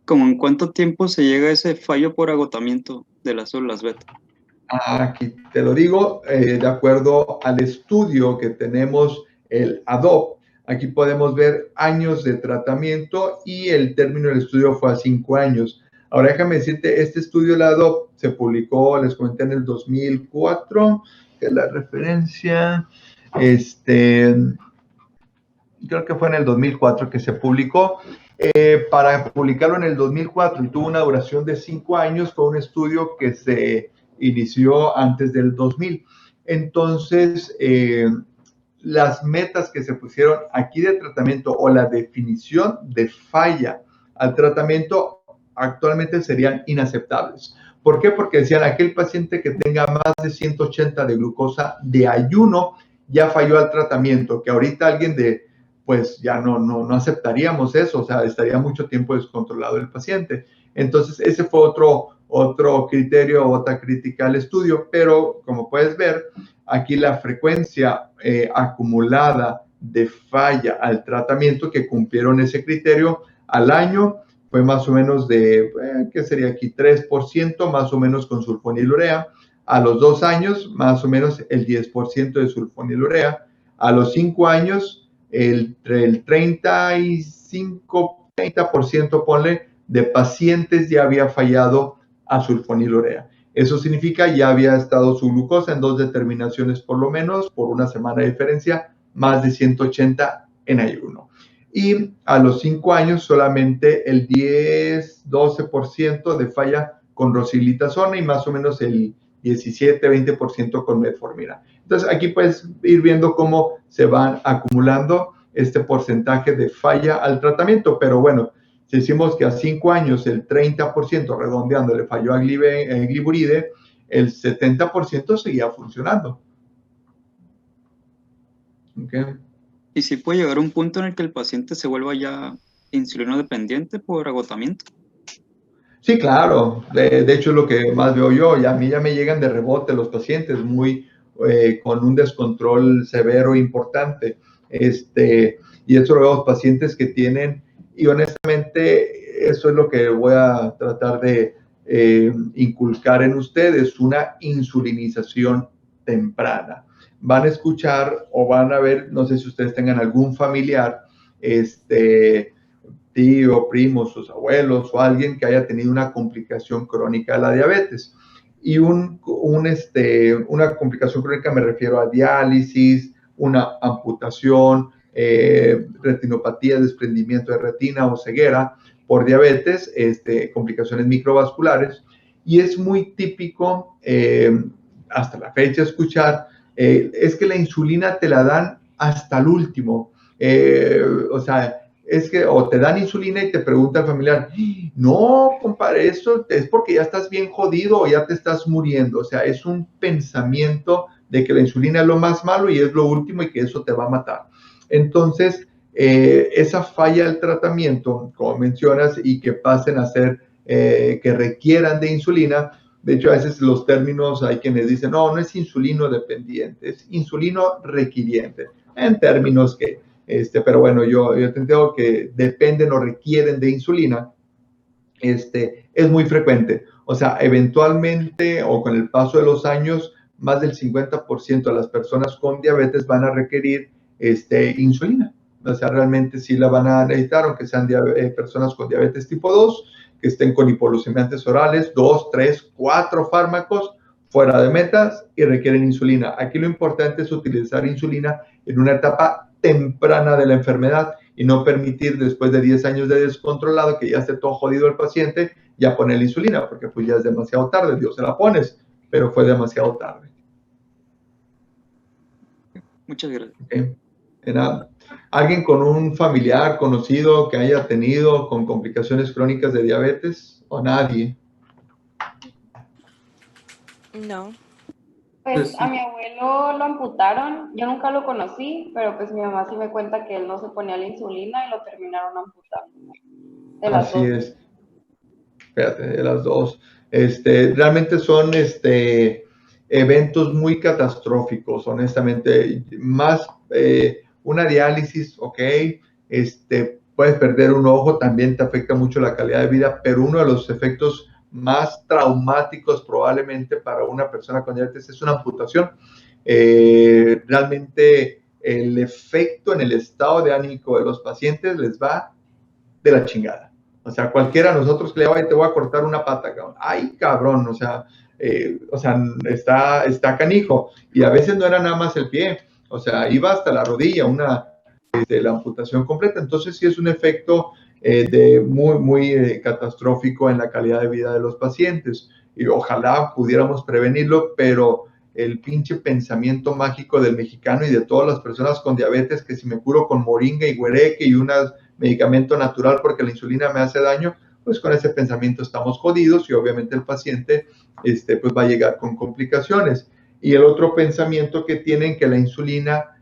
¿Cómo en cuánto tiempo se llega a ese fallo por agotamiento de las células beta? Aquí te lo digo, de acuerdo al estudio que tenemos, el ADOPT, aquí podemos ver años de tratamiento y el término del estudio fue a 5 años. Ahora déjame decirte, este estudio, el ADOPT, se publicó, les comenté, en el 2004, que es la referencia, creo que fue en el 2004 que se publicó. Para publicarlo en el 2004 y tuvo una duración de 5 años, fue un estudio que se inició antes del 2000. Entonces, las metas que se pusieron aquí de tratamiento o la definición de falla al tratamiento actualmente serían inaceptables. ¿Por qué? Porque decían, aquel paciente que tenga más de 180 de glucosa de ayuno ya falló al tratamiento, que ahorita alguien pues ya no aceptaríamos eso, o sea, estaría mucho tiempo descontrolado el paciente. Entonces, ese fue otro criterio, otra crítica al estudio, pero como puedes ver, aquí la frecuencia acumulada de falla al tratamiento que cumplieron ese criterio al año fue más o menos de, ¿qué sería aquí? 3% más o menos con sulfonilurea. A los 2 años, más o menos el 10% de sulfonilurea. A los 5 años, el 35-30%, ponle, de pacientes ya había fallado a sulfonilurea. Eso significa ya había estado su glucosa en 2 determinaciones por lo menos, por una semana de diferencia, más de 180 en ayuno. Y a los 5 años solamente el 10-12% de falla con rosiglitazona y más o menos el 17-20% con metformina. Entonces aquí puedes ir viendo cómo se van acumulando este porcentaje de falla al tratamiento. Pero bueno, si decimos que a 5 años el 30%, redondeando, le falló a gliburide, el 70% seguía funcionando. Okay. ¿Y si puede llegar a un punto en el que el paciente se vuelva ya insulino dependiente por agotamiento? Sí, claro. De hecho, es lo que más veo yo. Y a mí ya me llegan de rebote los pacientes con un descontrol severo importante. Y eso lo veo los pacientes que tienen, y honestamente, eso es lo que voy a tratar de inculcar en ustedes, una insulinización temprana. Van a escuchar o van a ver, no sé si ustedes tengan algún familiar, tío, primos, sus abuelos o alguien que haya tenido una complicación crónica de la diabetes. Y una complicación crónica me refiero a diálisis, una amputación, retinopatía, desprendimiento de retina o ceguera por diabetes, complicaciones microvasculares. Y es muy típico, hasta la fecha, escuchar, es que la insulina te la dan hasta el último. O sea, es que o te dan insulina y te pregunta el familiar, no, compadre, eso es porque ya estás bien jodido o ya te estás muriendo. O sea, es un pensamiento de que la insulina es lo más malo y es lo último y que eso te va a matar. Entonces, esa falla del tratamiento, como mencionas, y que pasen a ser, que requieran de insulina. De hecho, a veces los términos, hay quienes dicen, no, no es insulino dependiente, es insulino requiriente, en términos que, pero bueno, yo te entiendo que dependen o requieren de insulina. Es muy frecuente. O sea, eventualmente o con el paso de los años, más del 50% de las personas con diabetes van a requerir insulina. O sea, realmente sí la van a necesitar, aunque sean personas con diabetes tipo 2, que estén con hipoglucemiantes orales, 2, 3, 4 fármacos fuera de metas y requieren insulina. Aquí lo importante es utilizar insulina en una etapa temprana de la enfermedad y no permitir después de 10 años de descontrolado, que ya esté todo jodido el paciente, ya poner la insulina, porque pues ya es demasiado tarde. Dios, se la pones, pero fue demasiado tarde. Muchas gracias. Okay. De nada. ¿Alguien con un familiar conocido que haya tenido con complicaciones crónicas de diabetes o nadie? No. Pues a mi abuelo lo amputaron, yo nunca lo conocí, pero pues mi mamá sí me cuenta que él no se ponía la insulina y lo terminaron amputando. De las Así dos. es. Fíjate, de las dos. Realmente son eventos muy catastróficos, honestamente. Más una diálisis, ok, puedes perder un ojo, también te afecta mucho la calidad de vida, pero uno de los efectos más traumáticos probablemente para una persona con diabetes es una amputación. Realmente el efecto en el estado de ánimo de los pacientes les va de la chingada. O sea, cualquiera de nosotros que le va, te voy a cortar una pata, cabrón. Ay, cabrón, o sea, está canijo. Y a veces no era nada más el pie, o sea, iba hasta la rodilla, la amputación completa. Entonces sí es un efecto muy catastrófico en la calidad de vida de los pacientes. Y ojalá pudiéramos prevenirlo, pero el pinche pensamiento mágico del mexicano y de todas las personas con diabetes, que si me curo con moringa y güereque y unas medicamento natural porque la insulina me hace daño, pues con ese pensamiento estamos jodidos y obviamente el paciente pues va a llegar con complicaciones. Y el otro pensamiento que tienen, que la insulina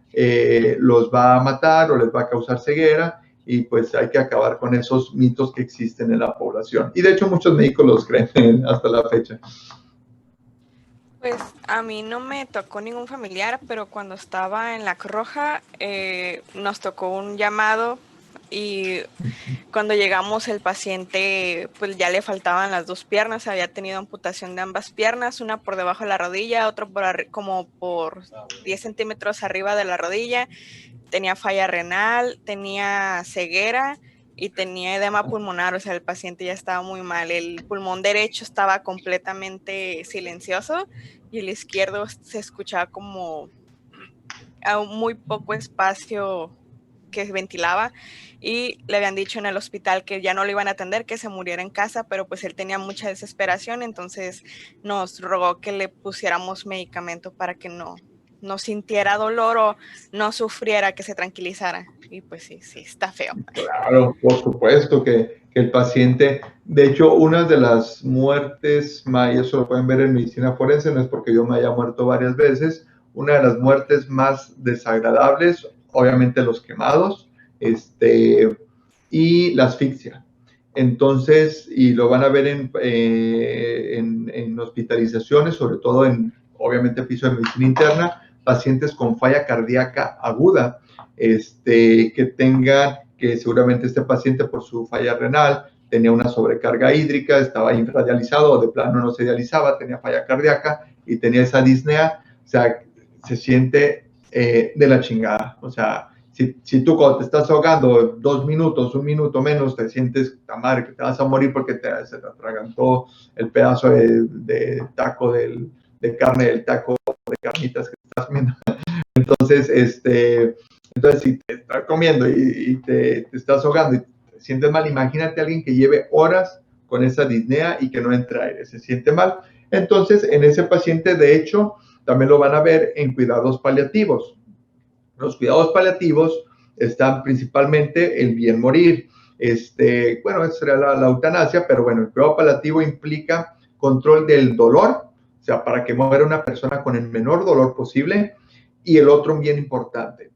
los va a matar o les va a causar ceguera, y pues hay que acabar con esos mitos que existen en la población. Y de hecho muchos médicos los creen hasta la fecha. Pues a mí no me tocó ningún familiar, pero cuando estaba en la Cruz Roja nos tocó un llamado y cuando llegamos el paciente pues ya le faltaban las dos piernas, había tenido amputación de ambas piernas, una por debajo de la rodilla, otra como por 10 centímetros arriba de la rodilla, tenía falla renal, tenía ceguera y tenía edema pulmonar, o sea, el paciente ya estaba muy mal, el pulmón derecho estaba completamente silencioso y el izquierdo se escuchaba como a muy poco espacio que ventilaba, y le habían dicho en el hospital que ya no lo iban a atender, que se muriera en casa, pero pues él tenía mucha desesperación, entonces nos rogó que le pusiéramos medicamento para que no sintiera dolor o no sufriera, que se tranquilizara. Y pues sí, sí, está feo. Claro, por supuesto que el paciente, de hecho, una de las muertes, y eso lo pueden ver en medicina forense, no es porque yo me haya muerto varias veces, una de las muertes más desagradables, obviamente los quemados, y la asfixia. Entonces, y lo van a ver en hospitalizaciones, sobre todo obviamente, piso de medicina interna, pacientes con falla cardíaca aguda, que tengan, que seguramente este paciente por su falla renal tenía una sobrecarga hídrica, estaba infradializado o de plano no se dializaba, tenía falla cardíaca y tenía esa disnea, o sea, se siente de la chingada. O sea, si tú cuando te estás ahogando 2 minutos, 1 minuto menos, te sientes, ta madre, que te vas a morir porque se te atragantó el pedazo de taco de carne, del taco de carnitas que estás comiendo. Entonces, entonces si te estás comiendo y te estás ahogando y te sientes mal, imagínate a alguien que lleve horas con esa disnea y que no entra aire, se siente mal. Entonces, en ese paciente, de hecho, también lo van a ver en cuidados paliativos. Los cuidados paliativos están principalmente el bien morir. Bueno, eso sería la eutanasia, pero bueno, el cuidado paliativo implica control del dolor, o sea, para que muera una persona con el menor dolor posible. Y el otro bien importante,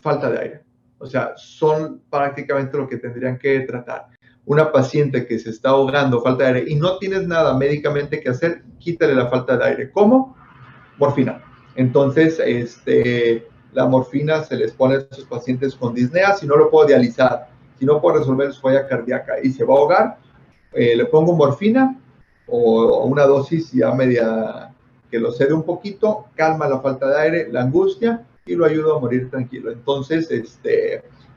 falta de aire. O sea, son prácticamente lo que tendrían que tratar. Una paciente que se está ahogando, falta de aire, y no tienes nada médicamente que hacer, quítale la falta de aire. ¿Cómo? Morfina. Entonces, la morfina se les pone a esos pacientes con disnea. Si no lo puedo dializar, si no puedo resolver su falla cardíaca y se va a ahogar, le pongo morfina o una dosis ya media que lo cede un poquito, calma la falta de aire, la angustia y lo ayuda a morir tranquilo. Entonces,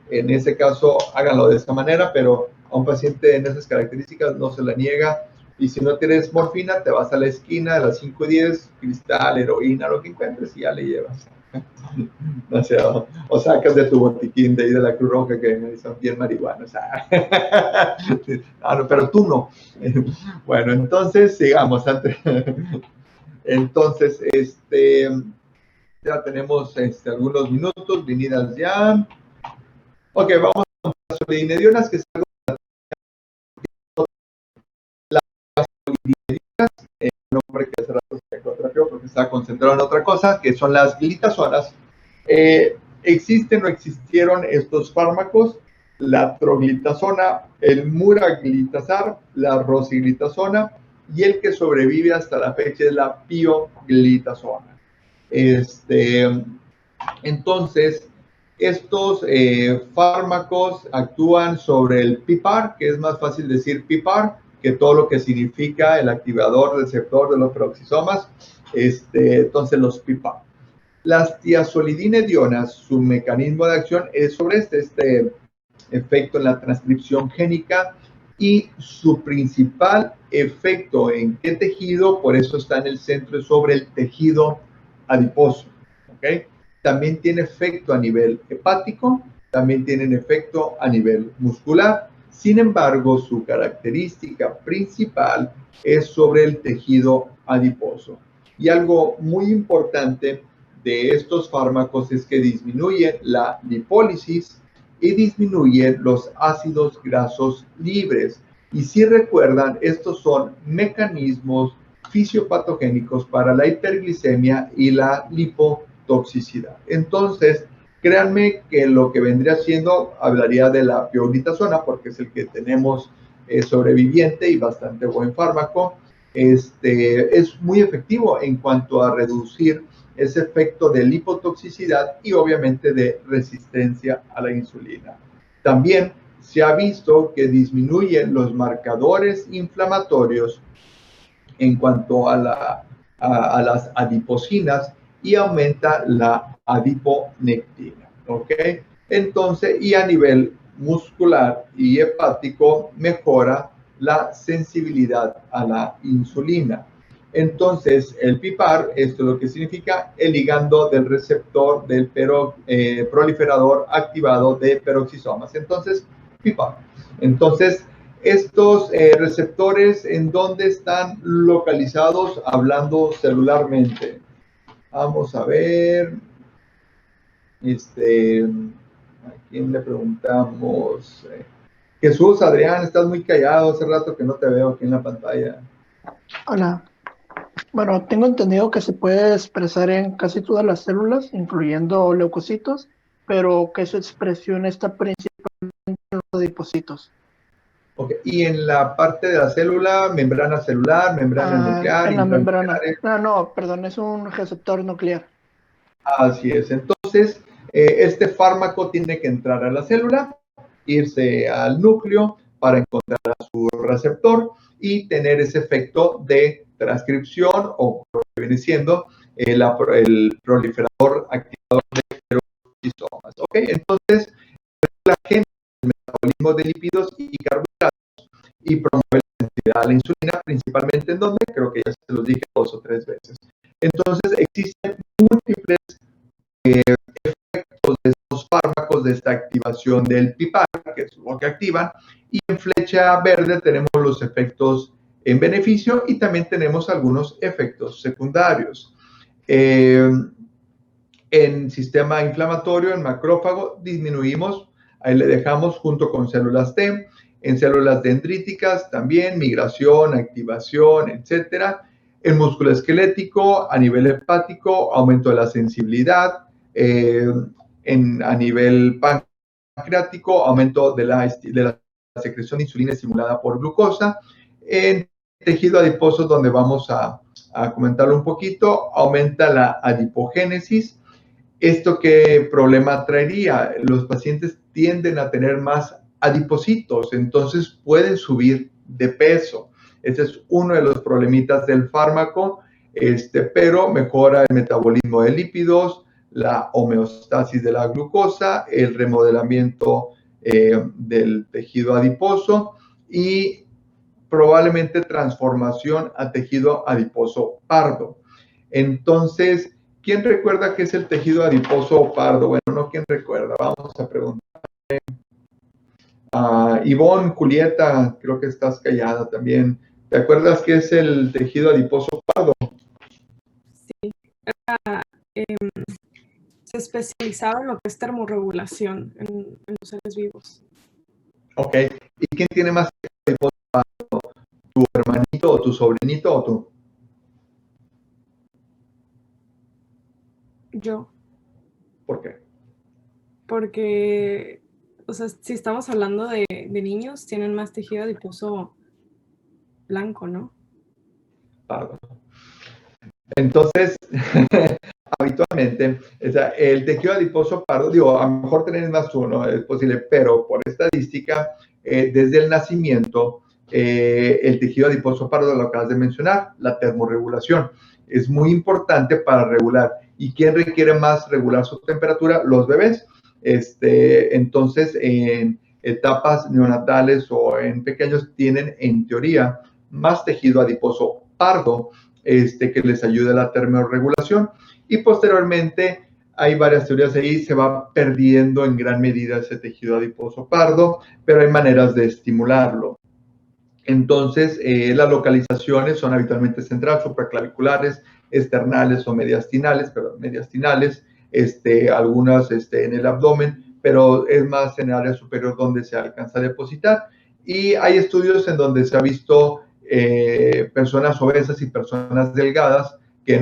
en ese caso, háganlo de esta manera, pero a un paciente en esas características no se la niega. Y si no tienes morfina, te vas a la esquina a las 5:10, cristal, heroína, lo que encuentres y ya le llevas. O sea, o sacas de tu botiquín de ahí de la Cruz Roja que son bien marihuanos. No, pero tú no. Bueno, entonces sigamos. Entonces, ya tenemos algunos minutos, venidas ya. Ok, vamos a las solidinedionas, que es algo un hombre que hace rato se contrapió porque estaba concentrado en otra cosa, que son las glitazonas. ¿Existen o existieron estos fármacos? La troglitazona, el muraglitazar, la rosiglitazona y el que sobrevive hasta la fecha es la pioglitazona. Entonces, estos fármacos actúan sobre el PPAR, que es más fácil decir PPAR, que todo lo que significa el activador receptor de los peroxisomas. Entonces, los PPAR. Las tiazolidinedionas, su mecanismo de acción es sobre este efecto en la transcripción génica y su principal efecto en qué tejido, por eso está en el centro, es sobre el tejido adiposo. ¿Okay? También tiene efecto a nivel hepático, también tienen efecto a nivel muscular. Sin embargo, su característica principal es sobre el tejido adiposo. Y algo muy importante de estos fármacos es que disminuyen la lipólisis y disminuyen los ácidos grasos libres. Y si recuerdan, estos son mecanismos fisiopatogénicos para la hiperglicemia y la lipotoxicidad. Entonces, créanme que lo que vendría siendo, hablaría de la pioglitazona, porque es el que tenemos sobreviviente y bastante buen fármaco. Es muy efectivo en cuanto a reducir ese efecto de lipotoxicidad y obviamente de resistencia a la insulina. También se ha visto que disminuyen los marcadores inflamatorios en cuanto a las adipocinas y aumenta la adiponectina. ¿Ok? Entonces, y a nivel muscular y hepático mejora la sensibilidad a la insulina. Entonces, el PPAR, esto es lo que significa el ligando del receptor del proliferador activado de peroxisomas. Entonces, PPAR. Entonces, estos receptores, ¿en dónde están localizados hablando celularmente? Vamos a ver. ¿quién le preguntamos? Jesús, Adrián, estás muy callado, hace rato que no te veo aquí en la pantalla. Hola. Bueno, tengo entendido que se puede expresar en casi todas las células, incluyendo leucocitos, pero que su expresión está principalmente en los adipocitos. Okay. Y en la parte de la célula, membrana celular, membrana nuclear. En la membrana. No, perdón, es un receptor nuclear. Así es. Entonces, este fármaco tiene que entrar a la célula, irse al núcleo para encontrar a su receptor y tener ese efecto de transcripción o lo que viene siendo el proliferador activador de peroxisomas. ¿Ok? Entonces, la gente del metabolismo de lípidos y carbohidratos y promueve la sensibilidad a la insulina, principalmente en donde, creo que ya se los dije 2 o 3 veces. Entonces, existen múltiples efectos de estos fármacos, de esta activación del PIPAR, que es lo que activan, y en flecha verde tenemos los efectos en beneficio y también tenemos algunos efectos secundarios. En sistema inflamatorio, en macrófago, disminuimos, ahí le dejamos junto con células T, en células dendríticas también, migración, activación, etcétera. En músculo esquelético, a nivel hepático, aumento de la sensibilidad, a nivel pancreático, aumento de la secreción de insulina estimulada por glucosa. En tejido adiposo, donde vamos a comentarlo un poquito, aumenta la adipogénesis. ¿Esto qué problema traería? Los pacientes tienden a tener más adipocitos, entonces pueden subir de peso. Ese es uno de los problemitas del fármaco, pero mejora el metabolismo de lípidos, la homeostasis de la glucosa, el remodelamiento del tejido adiposo y probablemente transformación a tejido adiposo pardo. Entonces, ¿quién recuerda qué es el tejido adiposo pardo? Bueno, no, ¿quién recuerda? Vamos a preguntarle. Ivonne, Julieta, creo que estás callada también. ¿Te acuerdas qué es el tejido adiposo pardo? Sí, se especializaba en lo que es termorregulación en los seres vivos. Ok. ¿Y quién tiene más tejido adiposo pardo? ¿Tu hermanito o tu sobrinito o tú? Yo. ¿Por qué? Porque, o sea, si estamos hablando de niños, tienen más tejido adiposo blanco, ¿no? Pardo. Entonces, habitualmente, o sea, el tejido adiposo pardo, digo, a lo mejor tenés más uno, es posible, pero por estadística, desde el nacimiento, el tejido adiposo pardo, lo acabas de mencionar, la termorregulación, es muy importante para regular. ¿Y quién requiere más regular su temperatura? Los bebés. Entonces, en etapas neonatales o en pequeños tienen, en teoría, más tejido adiposo pardo, que les ayude a la termorregulación. Y posteriormente, hay varias teorías ahí, se va perdiendo en gran medida ese tejido adiposo pardo, pero hay maneras de estimularlo. Entonces, las localizaciones son habitualmente centrales, supraclaviculares, externales o mediastinales, algunas en el abdomen, pero es más en el área superior donde se alcanza a depositar. Y hay estudios en donde se ha visto personas obesas y personas delgadas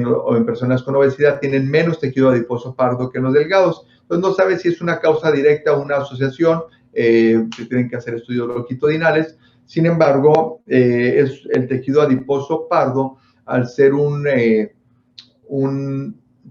o en personas con obesidad tienen menos tejido adiposo pardo que los delgados. Entonces no sabe si es una causa directa o una asociación, se tienen que hacer estudios longitudinales. Sin embargo, es el tejido adiposo pardo, al ser un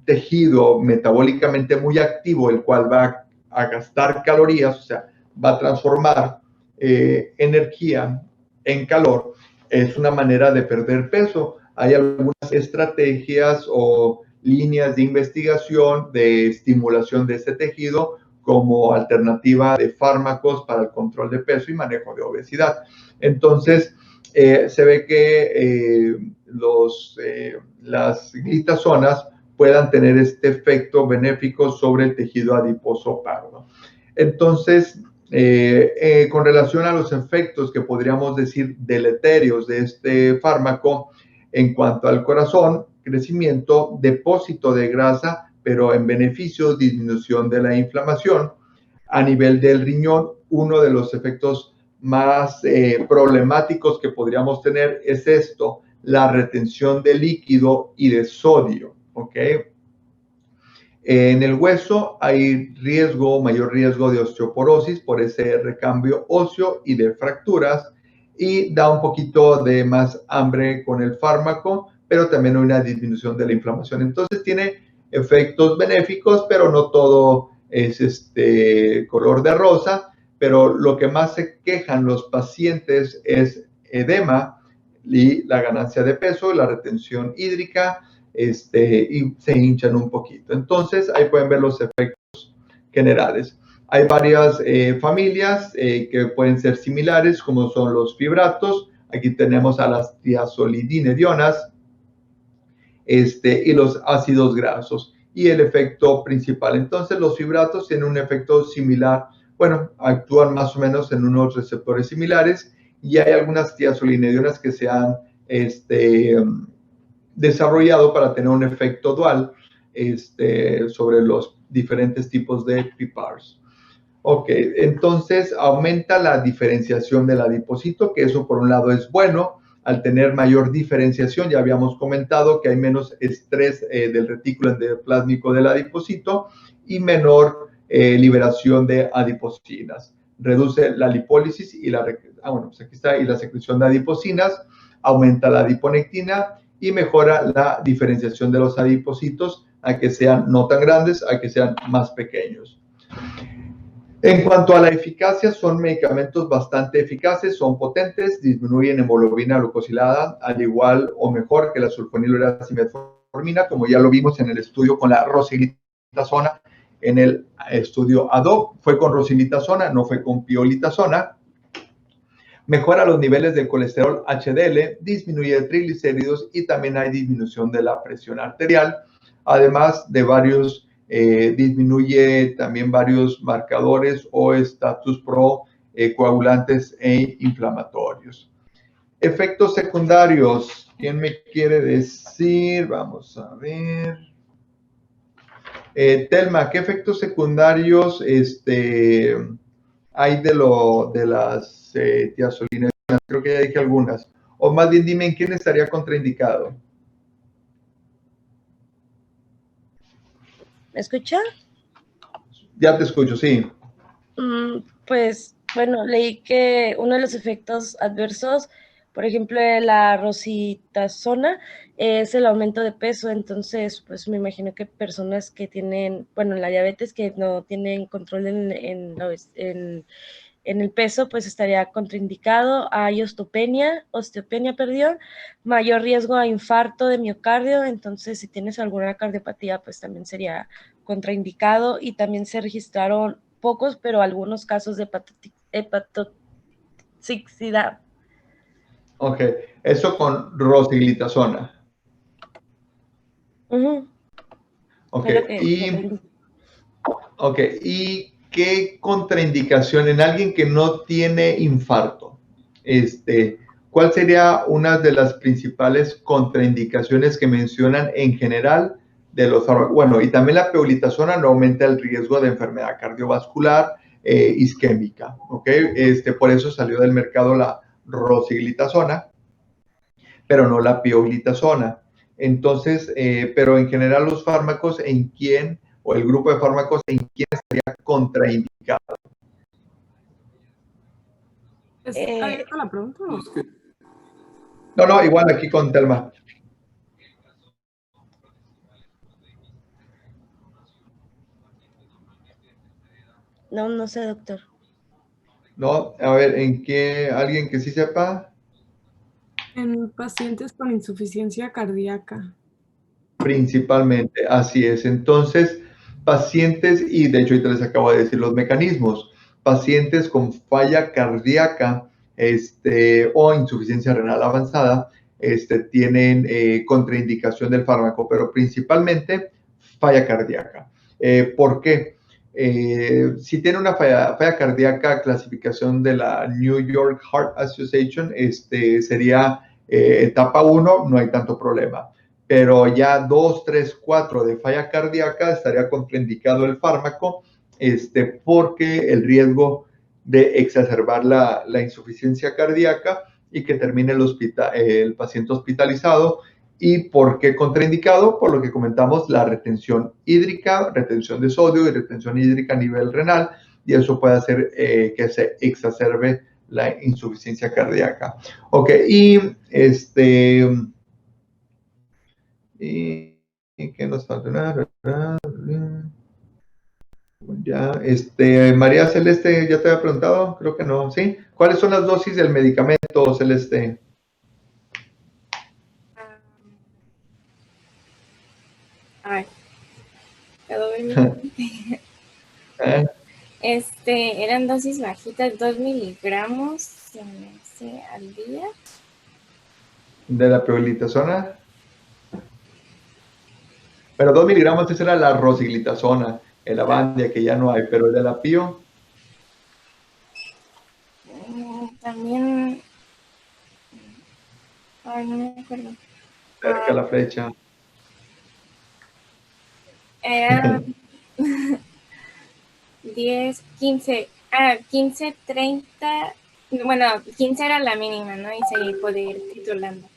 tejido metabólicamente muy activo, el cual va a gastar calorías, o sea, va a transformar energía en calor, es una manera de perder peso. Hay algunas estrategias o líneas de investigación de estimulación de este tejido como alternativa de fármacos para el control de peso y manejo de obesidad. Entonces, se ve que las glitazonas puedan tener este efecto benéfico sobre el tejido adiposo pardo. Entonces, con relación a los efectos que podríamos decir deleterios de este fármaco, en cuanto al corazón, crecimiento, depósito de grasa, pero en beneficio, disminución de la inflamación, A nivel del riñón, uno de los efectos más problemáticos que podríamos tener es esto, la retención de líquido y de sodio, ¿ok? En el hueso hay mayor riesgo de osteoporosis por ese recambio óseo y de fracturas, y da un poquito de más hambre con el fármaco, pero también una disminución de la inflamación. Entonces tiene efectos benéficos, pero no todo es color de rosa, pero lo que más se quejan los pacientes es edema y la ganancia de peso, la retención hídrica, y se hinchan un poquito. Entonces, ahí pueden ver los efectos generales. Hay varias familias que pueden ser similares, como son los fibratos. Aquí tenemos a las tiazolidinedionas y los ácidos grasos. Y el efecto principal. Entonces, los fibratos tienen un efecto similar. Bueno, actúan más o menos en unos receptores similares, y hay algunas tiazolidinedionas que se han desarrollado para tener un efecto dual sobre los diferentes tipos de PPARs. Ok, entonces aumenta la diferenciación del adipocito, que eso por un lado es bueno. Al tener mayor diferenciación, ya habíamos comentado que hay menos estrés del retículo endoplásmico del adipocito y menor liberación de adipocinas. Reduce la lipólisis y y la secreción de adipocinas, aumenta la adiponectina y mejora la diferenciación de los adipocitos a que sean no tan grandes, a que sean más pequeños. En cuanto a la eficacia, son medicamentos bastante eficaces, son potentes, disminuyen hemoglobina glucosilada al igual o mejor que la sulfonilureas y metformina, como ya lo vimos en el estudio con la rosiglitazona. En el estudio ADOP fue con rosiglitazona, no fue con pioglitazona. Mejora los niveles de colesterol HDL, disminuye triglicéridos y también hay disminución de la presión arterial, además de disminuye también varios marcadores o estatus coagulantes e inflamatorios. Efectos secundarios, ¿quién me quiere decir? Vamos a ver. Telma, ¿qué efectos secundarios hay de las tiazolidinedionas? Creo que ya dije algunas. O más bien dime en quién estaría contraindicado. ¿Me escucha? Ya te escucho, sí. Pues, bueno, leí que uno de los efectos adversos, por ejemplo, de la rosiglitazona, es el aumento de peso. Entonces, pues me imagino que personas que tienen, bueno, la diabetes, que no tienen control en el peso, pues estaría contraindicado. Hay osteopenia, mayor riesgo a infarto de miocardio. Entonces, si tienes alguna cardiopatía, pues también sería contraindicado. Y también se registraron pocos, pero algunos casos de hepatotoxicidad. Ok, eso con rosiglitazona. Ok, ¿y qué contraindicación en alguien que no tiene infarto? ¿Cuál sería una de las principales contraindicaciones que mencionan en general de los fármacos? Bueno, y también la pioglitazona no aumenta el riesgo de enfermedad cardiovascular isquémica, ¿ok? Por eso salió del mercado la rosiglitazona, pero no la pioglitazona. Entonces, pero en general los fármacos, ¿en quién, o el grupo de fármacos, en quién estaría contraindicado? ¿Es abierta la pregunta? No, igual aquí con Telma. No sé, doctor. No, a ver, ¿en qué? ¿Alguien que sí sepa? En pacientes con insuficiencia cardíaca. Principalmente, así es. Entonces, pacientes, y de hecho ahorita les acabo de decir los mecanismos, pacientes con falla cardíaca o insuficiencia renal avanzada tienen contraindicación del fármaco, pero principalmente falla cardíaca. ¿Por qué? Si tiene una falla cardíaca, clasificación de la New York Heart Association, sería etapa 1, no hay tanto problema. Pero ya 2, 3, 4 de falla cardíaca estaría contraindicado el fármaco, porque el riesgo de exacerbar la insuficiencia cardíaca y que termine el paciente hospitalizado. ¿Y por qué contraindicado? Por lo que comentamos, la retención hídrica, retención de sodio y retención hídrica a nivel renal, y eso puede hacer que se exacerbe la insuficiencia cardíaca. Ok, y ¿qué nos falta? Ya, María Celeste, ya te había preguntado, creo que no, ¿sí? ¿Cuáles son las dosis del medicamento, Celeste? Ay, quedó bien. Eran dosis bajitas, 2 miligramos, se me hace, al día. ¿De la pioglitazona? Pero 2 miligramos, esa era la rosiglitazona, el Avandia, que ya no hay, pero el de la pio. También, ay, no me acuerdo. Cerca la flecha. Era 10, 15, 15, 30, bueno, 15 era la mínima, ¿no? Y seguir poder ir titulando.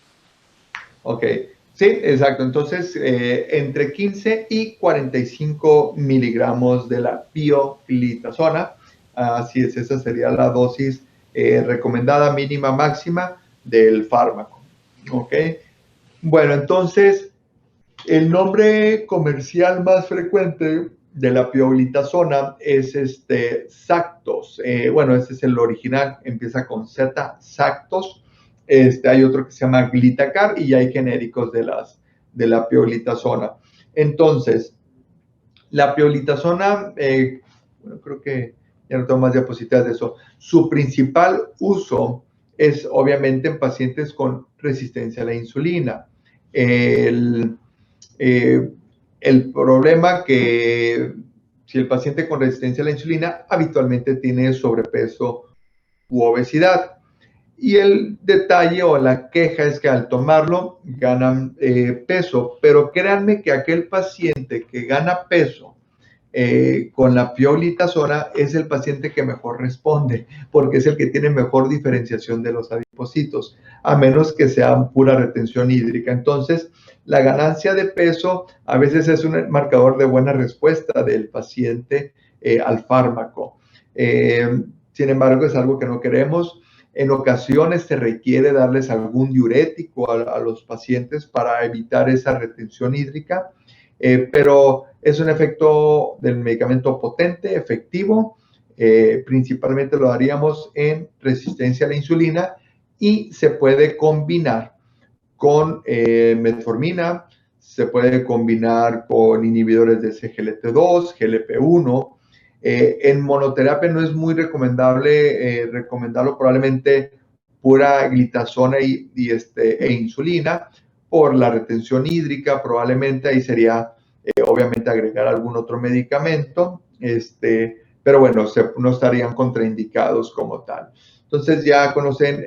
Ok, sí, exacto. Entonces, entre 15 y 45 miligramos de la pioglitazona. Así es, esa sería la dosis recomendada mínima máxima del fármaco. Ok. Bueno, entonces, el nombre comercial más frecuente de la pioglitazona es Xactos. Bueno, ese es el original, empieza con Z, Xactos. Hay otro que se llama Glitacar y hay genéricos de la pioglitazona. Entonces, la pioglitazona, bueno, creo que ya no tengo más diapositivas de eso. Su principal uso es obviamente en pacientes con resistencia a la insulina. El problema que si el paciente con resistencia a la insulina habitualmente tiene sobrepeso u obesidad. Y el detalle o la queja es que al tomarlo ganan peso, pero créanme que aquel paciente que gana peso con la pioglitazona es el paciente que mejor responde, porque es el que tiene mejor diferenciación de los adipocitos, a menos que sea pura retención hídrica. Entonces, la ganancia de peso a veces es un marcador de buena respuesta del paciente al fármaco. Sin embargo, es algo que no queremos. En ocasiones se requiere darles algún diurético a los pacientes para evitar esa retención hídrica, pero es un efecto del medicamento potente, efectivo. Principalmente lo haríamos en resistencia a la insulina y se puede combinar con metformina, se puede combinar con inhibidores de SGLT2, GLP-1. En monoterapia no es muy recomendable recomendarlo probablemente pura glitazona e insulina por la retención hídrica. Probablemente ahí sería obviamente agregar algún otro medicamento, pero bueno, no estarían contraindicados como tal. Entonces ya conocen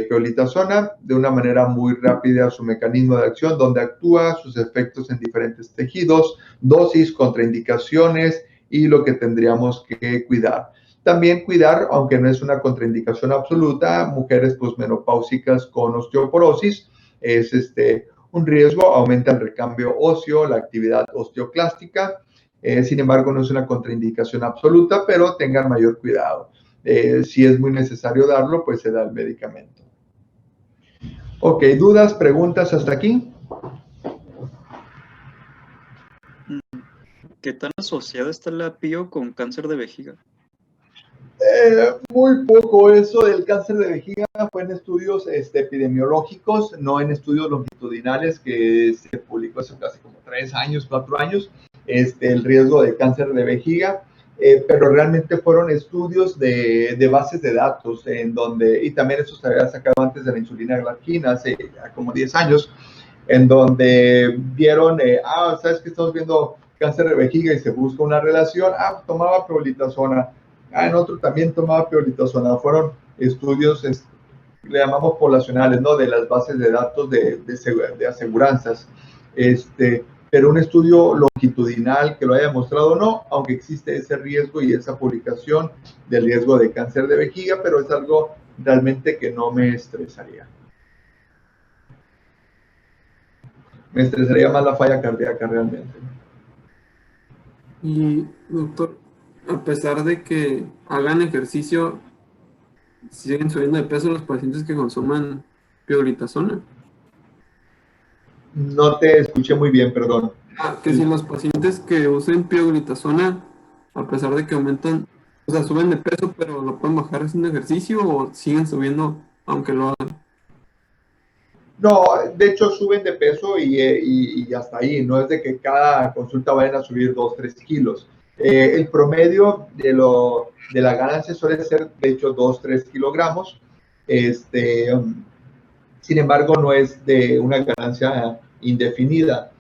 pioglitazona de una manera muy rápida su mecanismo de acción, donde actúa, sus efectos en diferentes tejidos, dosis, contraindicaciones y lo que tendríamos que cuidar. También cuidar, aunque no es una contraindicación absoluta, mujeres posmenopáusicas con osteoporosis, es un riesgo, aumenta el recambio óseo, la actividad osteoclástica. Sin embargo, no es una contraindicación absoluta, pero tengan mayor cuidado. Si es muy necesario darlo, pues se da el medicamento. Ok, ¿dudas, preguntas hasta aquí? ¿Qué tan asociada está la pio con cáncer de vejiga? Muy poco. Eso del cáncer de vejiga fue en estudios epidemiológicos, no en estudios longitudinales que se publicó hace casi como 3 años, 4 años, el riesgo de cáncer de vejiga. Pero realmente fueron estudios de bases de datos en donde, y también eso se había sacado antes de la insulina glargina, hace como 10 años, en donde vieron, ¿sabes qué? Estamos viendo cáncer de vejiga y se busca una relación, tomaba pioglitazona, en otro también tomaba pioglitazona. Fueron estudios, le llamamos poblacionales, ¿no? De las bases de datos de aseguranzas. pero un estudio longitudinal que lo haya demostrado no, aunque existe ese riesgo y esa publicación del riesgo de cáncer de vejiga, pero es algo realmente que no me estresaría. Me estresaría más la falla cardíaca realmente. Y, doctor, a pesar de que hagan ejercicio, siguen subiendo de peso los pacientes que consuman pioglitazona. No te escuché muy bien, perdón. Que si los pacientes que usen pioglitazona, a pesar de que aumentan, o sea, suben de peso, pero lo pueden bajar haciendo ejercicio o siguen subiendo aunque lo hagan. No, de hecho suben de peso y hasta ahí, no es de que cada consulta vayan a subir 2-3 kilos. El promedio de la ganancia suele ser, de hecho, 2-3 kilogramos. Sin embargo, no es de una ganancia indefinida.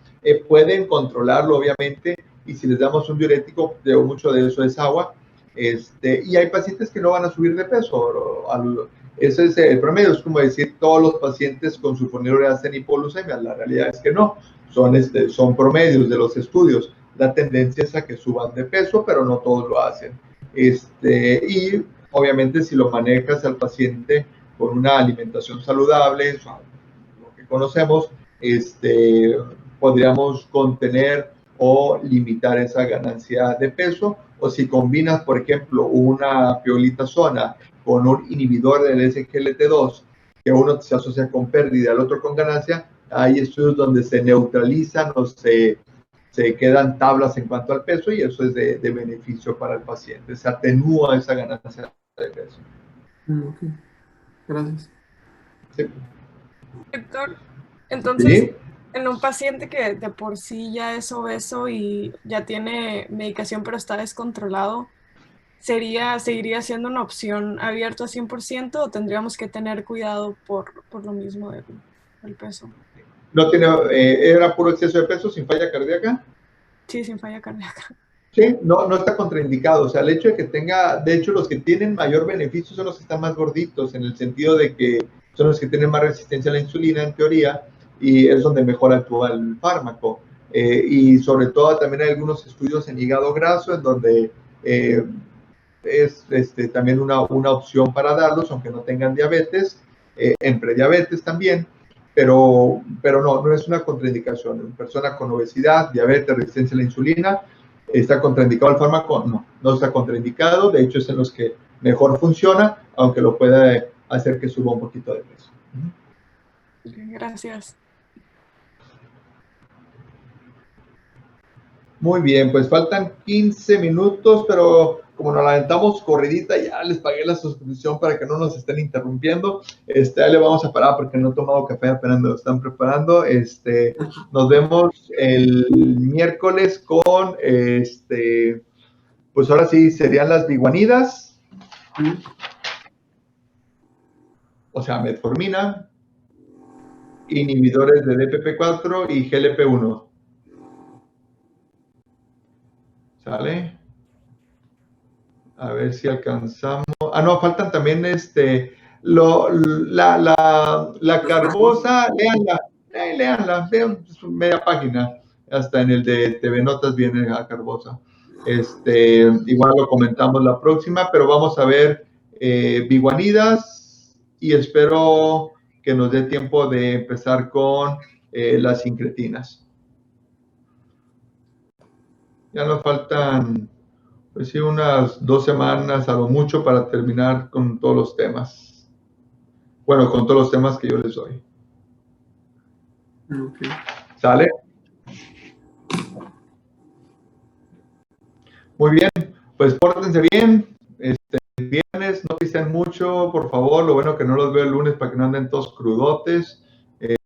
Pueden controlarlo, obviamente, y si les damos un diurético, mucho de eso es agua. Y hay pacientes que no van a subir de peso. Ese es el promedio, es como decir todos los pacientes con sulfonilureas en hipoglucemia. La realidad es que no, son promedios de los estudios. La tendencia es a que suban de peso, pero no todos lo hacen. Y obviamente si lo manejas al paciente con una alimentación saludable, lo que conocemos, podríamos contener o limitar esa ganancia de peso. O si combinas, por ejemplo, una pioglitazona con un inhibidor del SGLT2, que uno se asocia con pérdida, el otro con ganancia, hay estudios donde se neutralizan o se quedan tablas en cuanto al peso y eso es de beneficio para el paciente. Se atenúa esa ganancia de peso. Okay. Gracias. Sí. Doctor, entonces, ¿Sí? en un paciente que de por sí ya es obeso y ya tiene medicación pero está descontrolado, ¿seguiría siendo una opción abierta 100% o tendríamos que tener cuidado por lo mismo del peso? ¿No tiene, era puro exceso de peso sin falla cardíaca? Sí, sin falla cardíaca. Sí, no está contraindicado. O sea, el hecho de que tenga, de hecho, los que tienen mayor beneficio son los que están más gorditos, en el sentido de que son los que tienen más resistencia a la insulina, en teoría, y es donde mejor actúa el fármaco. Y sobre todo también hay algunos estudios en hígado graso, en donde es también una opción para darlos, aunque no tengan diabetes, en prediabetes también, pero no es una contraindicación. En persona con obesidad, diabetes, resistencia a la insulina, ¿está contraindicado el fármaco? No está contraindicado. De hecho, es en los que mejor funciona, aunque lo puede hacer que suba un poquito de peso. Gracias. Muy bien, pues faltan 15 minutos, pero como nos la aventamos corridita, ya les pagué la suscripción para que no nos estén interrumpiendo. Ahí le vamos a parar porque no he tomado café, apenas me lo están preparando. Nos vemos el miércoles con, pues ahora sí, serían las biguanidas. O sea, metformina, inhibidores de DPP4 y GLP-1. ¿Sale? A ver si alcanzamos. No, faltan también la carbosa, léanla, vean su media página. Hasta en el de TV Notas viene a carbosa. Igual lo comentamos la próxima, pero vamos a ver biguanidas y espero que nos dé tiempo de empezar con las incretinas. Ya nos faltan, pues sí, unas 2 semanas a lo mucho para terminar con todos los temas. Bueno, con todos los temas que yo les doy. Okay. ¿Sale? Muy bien, pues pórtense bien. Viernes, no pisen mucho, por favor. Lo bueno que no los veo el lunes para que no anden todos crudotes.